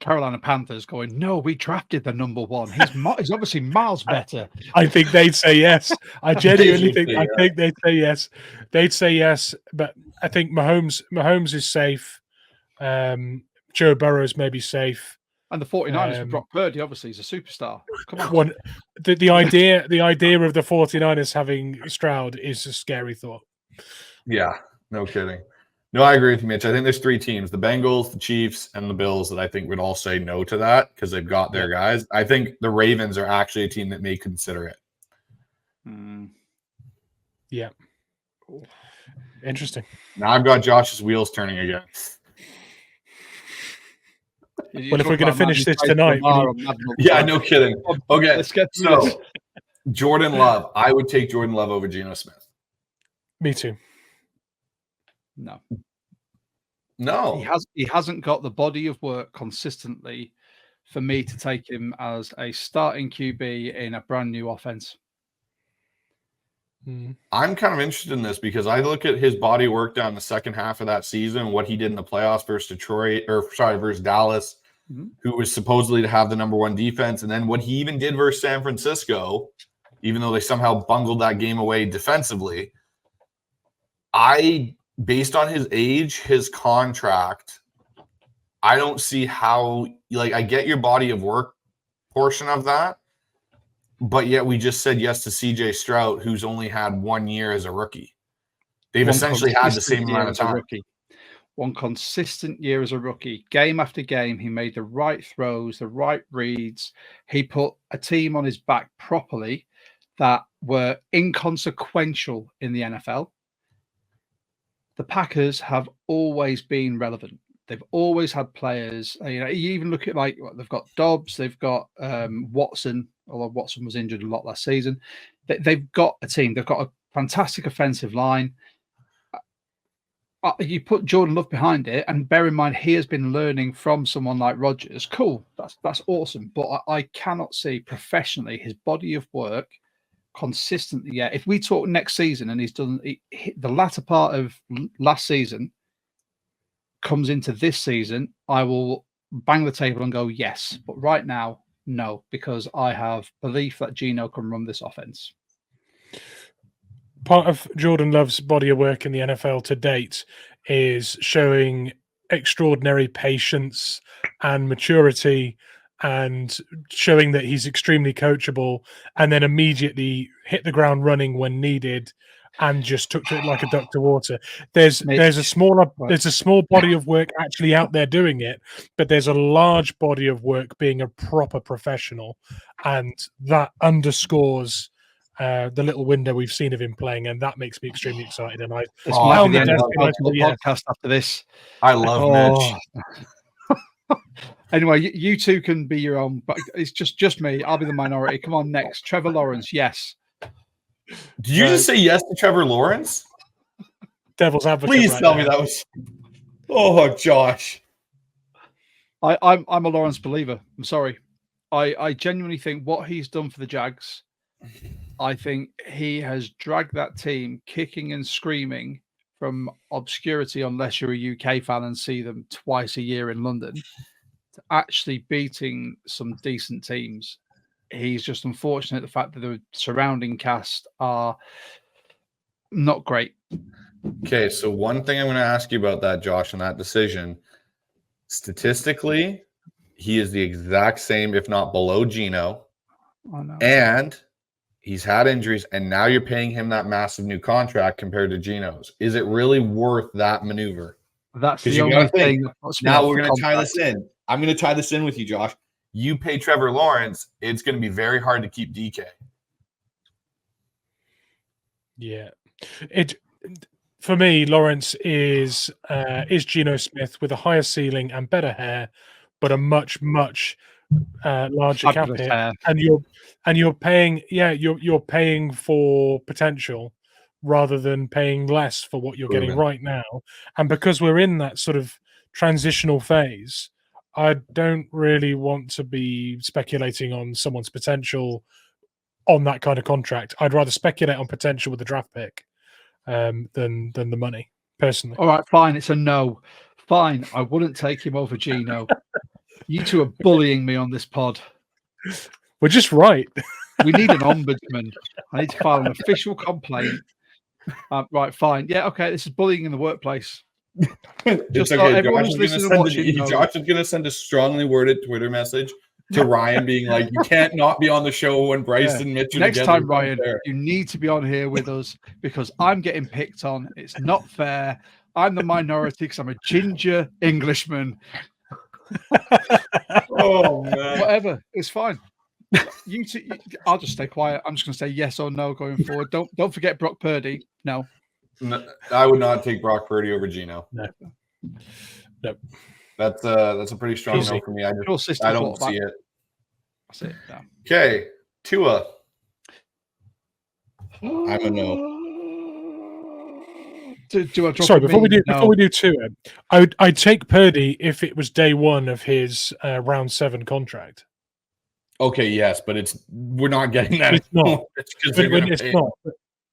Carolina Panthers going, no, we drafted the number 1. He's obviously miles better. I think they'd say yes. I genuinely think they'd say yes. They'd say yes, but I think Mahomes is safe. Joe Burrow's maybe safe. And the 49ers with Brock Purdy, obviously, he's a superstar. Come on. The idea of the 49ers having Stroud is a scary thought. Yeah, no kidding. No, I agree with you, Mitch. I think there's 3 teams, the Bengals, the Chiefs, and the Bills, that I think would all say no to that because they've got their guys. I think the Ravens are actually a team that may consider it. Yeah. Interesting. Now I've got Josh's wheels turning again. Well, if we're going to finish this tonight. Yeah, no kidding. Okay, let's get through this. Jordan Love. I would take Jordan Love over Geno Smith. Me too. No. He hasn't got the body of work consistently for me to take him as a starting QB in a brand new offense. I'm kind of interested in this because I look at his body work down the second half of that season, what he did in the playoffs versus versus Dallas, who was supposedly to have the number 1 defense, and then what he even did versus San Francisco, even though they somehow bungled that game away defensively. Based on his age, his contract, I don't see how, I get your body of work portion of that, but yet we just said yes to CJ Stroud, who's only had 1 year as a rookie. They've essentially had the same amount of time. One consistent year as a rookie. Game after game, he made the right throws, the right reads. He put a team on his back properly that were inconsequential in the NFL. The Packers have always been relevant. They've always had players. You even look at they've got Dobbs, they've got Watson, although Watson was injured a lot last season. They've got a team. They've got a fantastic offensive line. You put Jordan Love behind it, and bear in mind he has been learning from someone like Rodgers. Cool, that's awesome. But I cannot see professionally his body of work consistently yet. If we talk next season and he's done the latter part of last season, comes into this season, I will bang the table and go yes. But right now, no, because I have belief that Geno can run this offense. Part of Jordan Love's body of work in the NFL to date is showing extraordinary patience and maturity and showing that he's extremely coachable, and then immediately hit the ground running when needed and just took to it like a duck to water. There's a small body of work actually out there doing it, but there's a large body of work being a proper professional, and that underscores the little window we've seen of him playing, and that makes me extremely excited. And might be the end of the podcast after this. I love Mitch. Anyway, you two can be your own, but it's just me. I'll be the minority. Come on, next. Trevor Lawrence, yes. Did you just say yes to Trevor Lawrence? Devil's advocate. Please tell me that was. Oh, Josh. I'm a Lawrence believer. I'm sorry. I genuinely think what he's done for the Jags, I think he has dragged that team kicking and screaming from obscurity, unless you're a UK fan and see them twice a year in London, to actually beating some decent teams. He's just unfortunate the fact that the surrounding cast are not great. Okay, so one thing I'm going to ask you about that, Josh, and that decision. Statistically, he is the exact same, if not below Geno. I know. And he's had injuries, and now you're paying him that massive new contract compared to Geno's. Is it really worth that maneuver? That's the only thing. Now we're going to tie this in. I'm going to tie this in with you, Josh. You pay Trevor Lawrence, it's going to be very hard to keep DK. Yeah. For me, Lawrence is Geno Smith with a higher ceiling and better hair, but a much larger cap hit. And you're paying you're paying for potential rather than paying less for what you're getting right now. And because we're in that sort of transitional phase, I don't really want to be speculating on someone's potential on that kind of contract. I'd rather speculate on potential with the draft pick than the money, personally. All right, fine. It's a no. Fine. I wouldn't take him over Geno. You two are bullying me on this pod. We're just right. We need an ombudsman. I need to file an official complaint. Right, fine. Yeah, okay. This is bullying in the workplace. It's okay. Josh is going to send a strongly worded Twitter message to Ryan being like, you can't not be on the show when Bryce and Mitch are next together. Time, Ryan, you need to be on here with us because I'm getting picked on. It's not fair. I'm the minority because I'm a ginger Englishman. Oh man. Whatever, it's fine. I'll just stay quiet. I'm just going to say yes or no going forward. Don't forget Brock Purdy. No, I would not take Brock Purdy over Geno. No. That's a pretty strong no for me. I don't see it. That's it. No. Okay, Tua. I'm a no. Do I drop Sorry, before we do Tua, I'd take Purdy if it was day one of his round 7 contract. Okay, yes, but we're not getting that. It's not. It's not.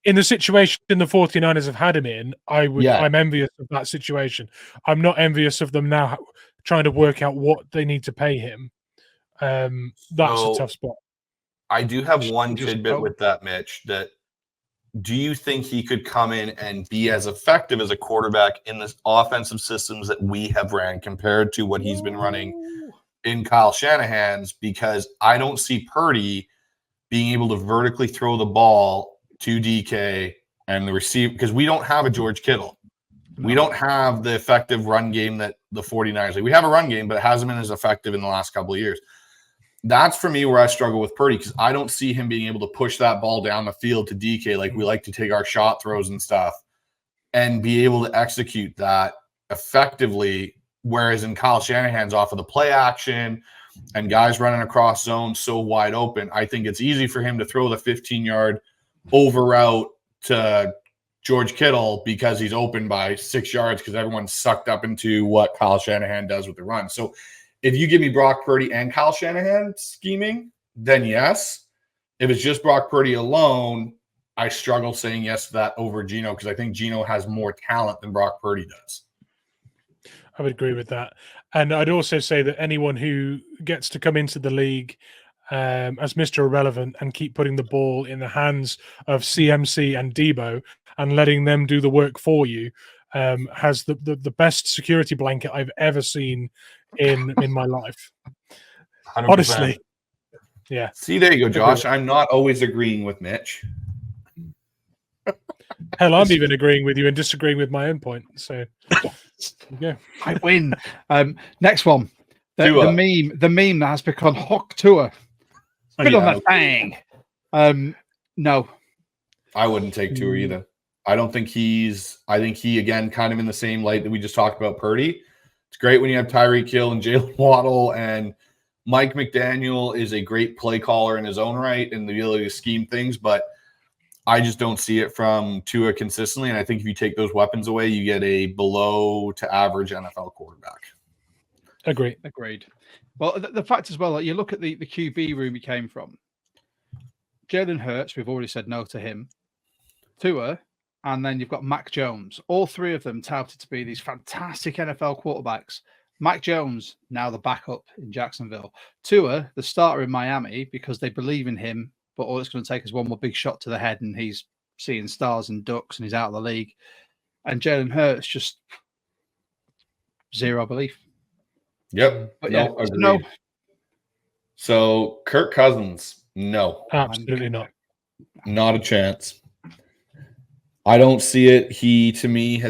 In the situation the 49ers have had him in, I'm envious of that situation. I'm not envious of them now trying to work out what they need to pay him. That's a tough spot. I do have one tidbit with that, Mitch, that do you think he could come in and be as effective as a quarterback in the offensive systems that we have ran compared to what he's been running in Kyle Shanahan's? Because I don't see Purdy being able to vertically throw the ball to DK and the receiver, because we don't have a George Kittle. No. We don't have the effective run game that the 49ers do. We have a run game, but it hasn't been as effective in the last couple of years. That's for me where I struggle with Purdy, because I don't see him being able to push that ball down the field to DK like we like to take our shot throws and stuff and be able to execute that effectively. Whereas in Kyle Shanahan's off of the play action and guys running across zones so wide open, I think it's easy for him to throw the 15-yard over route to George Kittle because he's open by 6 yards because everyone's sucked up into what Kyle Shanahan does with the run. So if you give me Brock Purdy and Kyle Shanahan scheming, then yes. If it's just Brock Purdy alone, I struggle saying yes to that over Geno, because I think Geno has more talent than Brock Purdy does. I would agree with that. And I'd also say that anyone who gets to come into the league as Mr. Irrelevant and keep putting the ball in the hands of CMC and Debo and letting them do the work for you has the best security blanket I've ever seen in my life. 100%. Honestly. Yeah. See, there you go, Josh. I'm not always agreeing with Mitch. Hell, I'm even agreeing with you and disagreeing with my own point. So, yeah, I win. Next one, the meme that has become Hawk Tua. Spit on that thing. No, I wouldn't take Tua either. I don't think I think he, again, kind of in the same light that we just talked about Purdy. It's great when you have Tyreek Hill and Jalen Waddle, and Mike McDaniel is a great play caller in his own right and the ability to scheme things, but I just don't see it from Tua consistently. And I think if you take those weapons away, you get a below to average NFL quarterback. Agreed. Well, the fact as well, like you look at the QB room he came from. Jalen Hurts, we've already said no to him. Tua, and then you've got Mac Jones. All three of them touted to be these fantastic NFL quarterbacks. Mac Jones, now the backup in Jacksonville. Tua, the starter in Miami, because they believe in him, but all it's going to take is one more big shot to the head and he's seeing stars and ducks and he's out of the league. And Jalen Hurts, just zero belief. Yep. But no. So Kirk Cousins, no. Absolutely not. Not a chance. I don't see it. He, to me,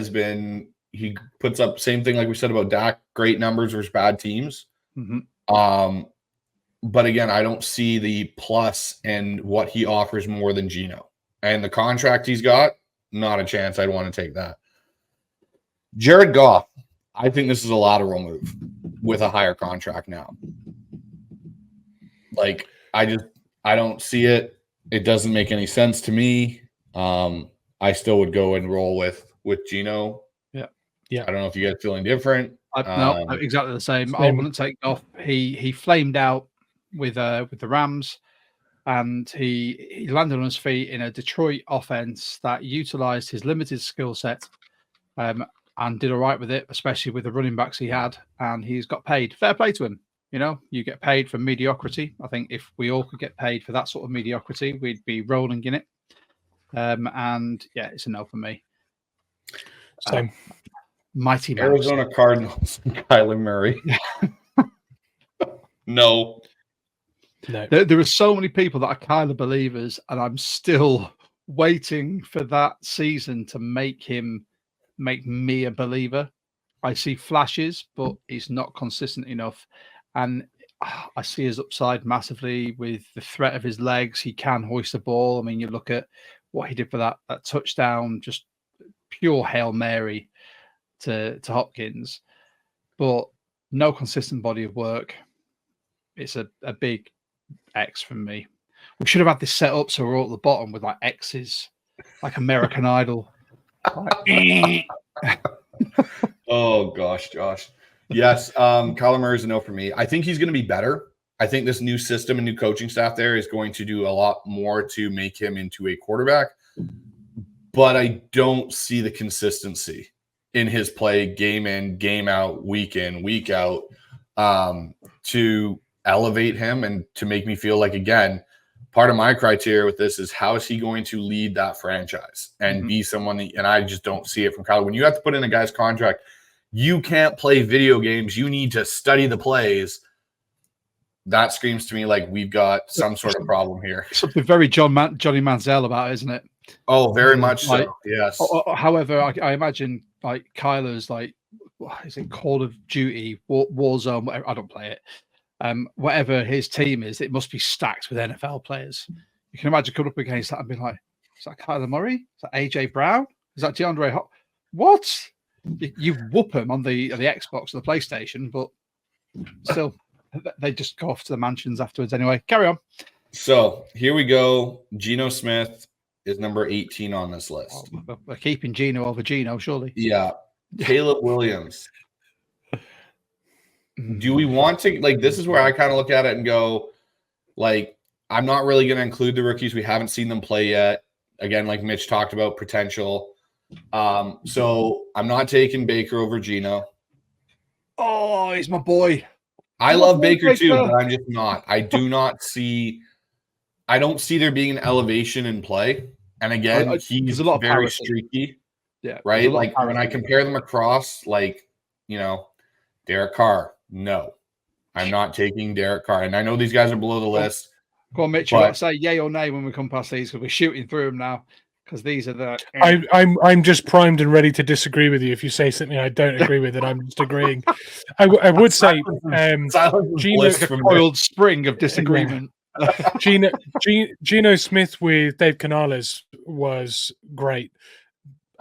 he puts up same thing like we said about Dak, great numbers versus bad teams. Mm-hmm. But again, I don't see the plus and what he offers more than Geno. And the contract he's got, not a chance. I'd want to take that. Jared Goff, I think this is a lateral move with a higher contract now. Like, I don't see it. It doesn't make any sense to me. I still would go and roll with Geno. Yeah. I don't know if you guys feeling different. No, exactly the same. I wouldn't take Goff. He flamed out with the Rams, and he landed on his feet in a Detroit offense that utilized his limited skill set and did all right with it, especially with the running backs he had, and he's got paid. Fair play to him. You know, you get paid for mediocrity. I think if we all could get paid for that sort of mediocrity, we'd be rolling in it. And yeah, it's a no for me. Same. Mighty Mouse. Arizona Cardinals and Kyler Murray. No. There are so many people that are Kyler believers, and I'm still waiting for that season to make him make me a believer. I see flashes, but he's not consistent enough. And I see his upside massively with the threat of his legs. He can hoist the ball. I mean, you look at what he did for that touchdown, just pure Hail Mary to Hopkins, but no consistent body of work. It's a big X from me. We should have had this set up so we're all at the bottom with like X's, like American Idol. Like, oh gosh, Josh. Yes, Kyler Murray is a no for me. I think he's going to be better. I think this new system and new coaching staff there is going to do a lot more to make him into a quarterback. But I don't see the consistency in his play, game in, game out, week in, week out, to elevate him and to make me feel like, again, part of my criteria with this is how is he going to lead that franchise and be someone that, and I just don't see it from Kyler. When you have to put in a guy's contract, you can't play video games. You need to study the plays. That screams to me like we've got some sort of problem here. Something very Johnny Manziel about it, isn't it? Oh, very much so. Yes. However, I imagine like Kyler's like, what is it, Call of Duty, Warzone, whatever, I don't play it. Whatever his team is, it must be stacked with NFL players. You can imagine coming up against that and being like, is that Kyler Murray? Is that AJ Brown? Is that DeAndre What? You whoop them on the Xbox or the PlayStation, but still, they just go off to the mansions afterwards anyway. Carry on. So here we go. Geno Smith is number 18 on this list. Oh, we're keeping Geno over Geno, surely. Yeah. Caleb Williams. Do we want to, like, this is where I kind of look at it and go, like, I'm not really going to include the rookies. We haven't seen them play yet. Again, like Mitch talked about, potential. So I'm not taking Baker over Geno. Oh, he's my boy. I love Baker too, but I'm just not. I don't see there being an elevation in play. And again, he's a lot very streaky. Yeah. Right? Like when I compare them across, like, you know, Derek Carr, no. I'm not taking Derek Carr. And I know these guys are below the list. Go on, Mitch, you got to say yay or nay when we come past these, because we're shooting through them now. Because these are the. I'm just primed and ready to disagree with you. If you say something I don't agree with, and I'm just agreeing. I would say Geno, like a coiled spring of disagreement. Geno Smith with Dave Canales was great,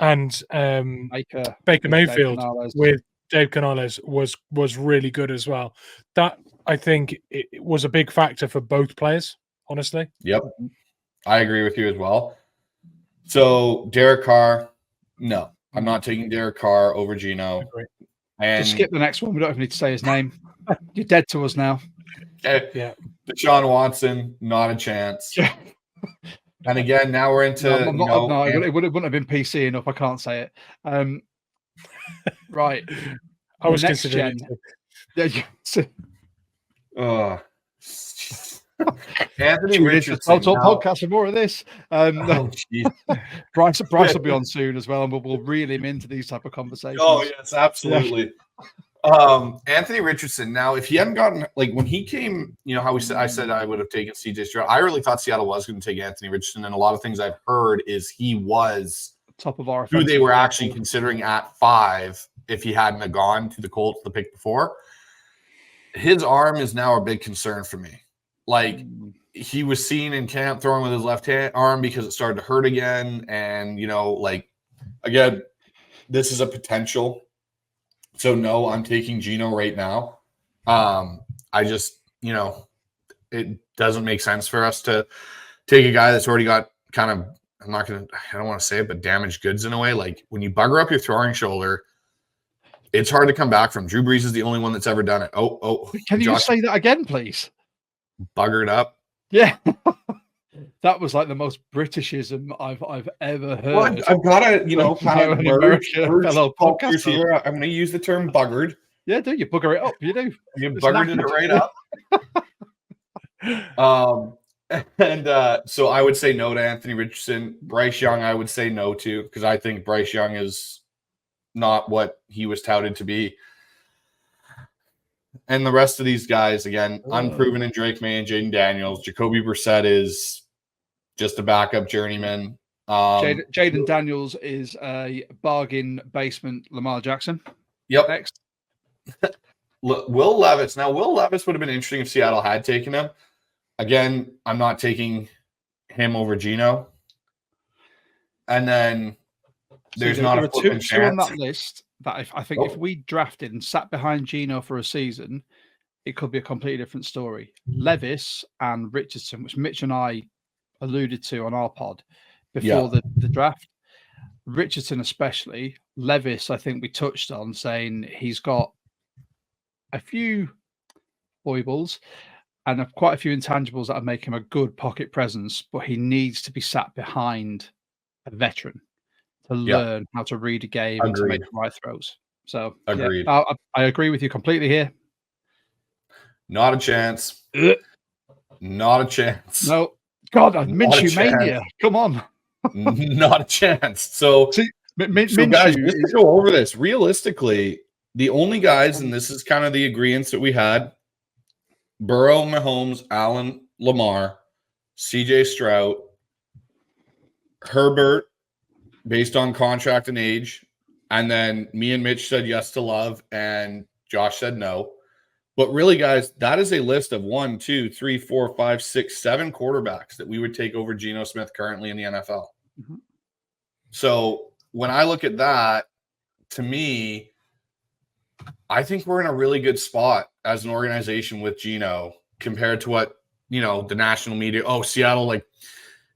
and Baker Mayfield with Dave Canales was really good as well. That, I think, it was a big factor for both players. Honestly, yep, I agree with you as well. So Derek Carr, no, I'm not taking Derek Carr over Geno. And just skip the next one. We don't even need to say his name. You're dead to us now. Yeah. Deshaun Watson, not a chance. And again, now we're into. It wouldn't have been PC enough. I can't say it. Right. I was considering. Anthony Richardson. I'll talk podcast for more of this. Bryce will be on soon as well, and we'll reel him into these type of conversations. Oh yes, absolutely. Yeah. Anthony Richardson. Now, if he hadn't gotten, like, when he came, you know how I said I would have taken CJ Stroud. I really thought Seattle was going to take Anthony Richardson, and a lot of things I've heard is he was top of our who they were actually considering at 5 if he hadn't have gone to the Colts the pick before. His arm is now a big concern for me. Like, he was seen in camp throwing with his left arm because it started to hurt again. And, you know, like, again, this is a potential. So, no, I'm taking Geno right now. I just, you know, it doesn't make sense for us to take a guy that's already got kind of, I don't want to say it, but damaged goods in a way. Like, when you bugger up your throwing shoulder, it's hard to come back from. Drew Brees is the only one that's ever done it. Can you just say that again, please? Buggered up. Yeah. That was like the most Britishism I've ever heard. Well, I've got to, you know, kind of merge fellow podcasters here. I'm going to use the term buggered. Yeah, do you bugger it up? You do. You buggered it right up. So I would say no to Anthony Richardson. Bryce Young, I would say no to, because I think Bryce Young is not what he was touted to be. And the rest of these guys, again, unproven in Drake May and Jaden Daniels. Jacoby Brissett is just a backup journeyman. Jaden Daniels is a bargain basement Lamar Jackson. Yep. Next. Will Levis. Now, Will Levis would have been interesting if Seattle had taken him. Again, I'm not taking him over Geno. And then there's not a two chance on that list that I think if we drafted and sat behind Geno for a season, it could be a completely different story. Levis and Richardson, which Mitch and I alluded to on our pod before the draft. Richardson especially. Levis, I think we touched on, saying he's got a few foibles and quite a few intangibles that would make him a good pocket presence, but he needs to be sat behind a veteran to learn how to read a game and to make the right throws. So agreed. I agree with you completely here. Not a chance. Not a chance. No. God, Minshew mania. Come on. Not a chance. So, so guys, just to go over this, realistically, the only guys, and this is kind of the agreements that we had, Burrow, Mahomes, Allen, Lamar, CJ Stroud, Herbert, based on contract and age, and then me and Mitch said yes to Love, and Josh said no. But really, guys, that is a list of 1, 2, 3, 4, 5, 6, 7 quarterbacks that we would take over Geno Smith currently in the NFL. Mm-hmm. So when I look at that, to me, I think we're in a really good spot as an organization with Geno compared to what, the national media, Seattle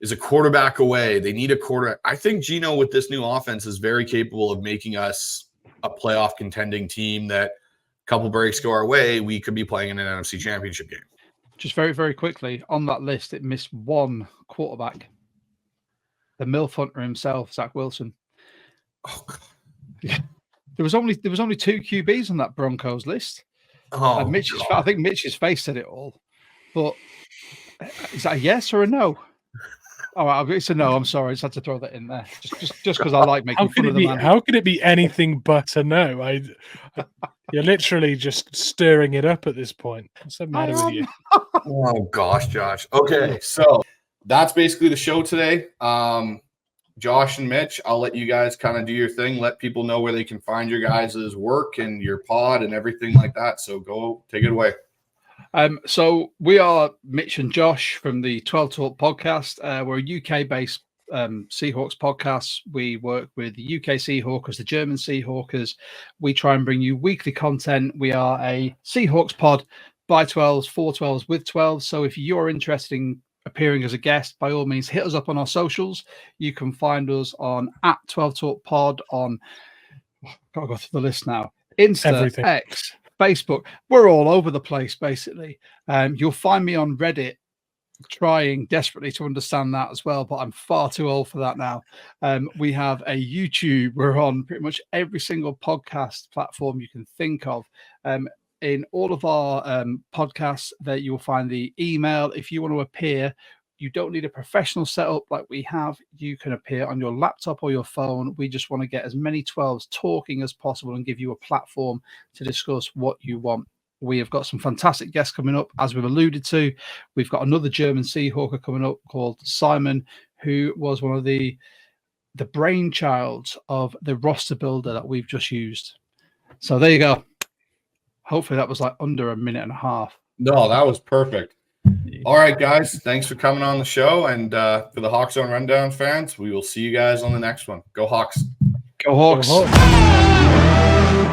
is a quarterback away. They need a quarterback. I think Geno with this new offense is very capable of making us a playoff contending team that a couple breaks go our way, we could be playing in an NFC championship game. Just very, very quickly, on that list, it missed one quarterback. The MILF hunter himself, Zach Wilson. Oh, God. Yeah. There was only 2 QBs on that Broncos list. Oh, I think Mitch's face said it all. But is that a yes or a no? Oh, it's a no. I'm sorry. I just had to throw that in there. Just because I like making fun of the man. How could it be anything but a no? You're literally just stirring it up at this point. What's the matter with you? Oh, gosh, Josh. Okay, so that's basically the show today. Josh and Mitch, I'll let you guys kind of do your thing. Let people know where they can find your guys' work and your pod and everything like that. So go take it away. So we are Mitch and Josh from the 12 Talk podcast. We're a UK-based Seahawks podcast. We work with the UK Seahawkers, the German Seahawkers. We try and bring you weekly content. We are a Seahawks pod by 12s, for 12s, with 12s. So if you're interested in appearing as a guest, by all means, hit us up on our socials. You can find us on @12talkpod on, gotta go through the list now, Insta, everything. X, Facebook. We're all over the place, basically. You'll find me on Reddit trying desperately to understand that as well, but I'm far too old for that now. We have a YouTube. We're on pretty much every single podcast platform you can think of. In all of our podcasts, that you will find the email. If you want to appear, you don't need a professional setup like we have. You can appear on your laptop or your phone. We just want to get as many 12s talking as possible and give you a platform to discuss what you want. We have got some fantastic guests coming up, as we've alluded to. We've got another German Seahawker coming up called Simon, who was one of the brainchilds of the roster builder that we've just used. So there you go. Hopefully that was under a minute and a half. No, that was perfect. All right, guys. Thanks for coming on the show. And for the Hawks Zone Rundown fans, we will see you guys on the next one. Go Hawks. Go Hawks. Go Hawks.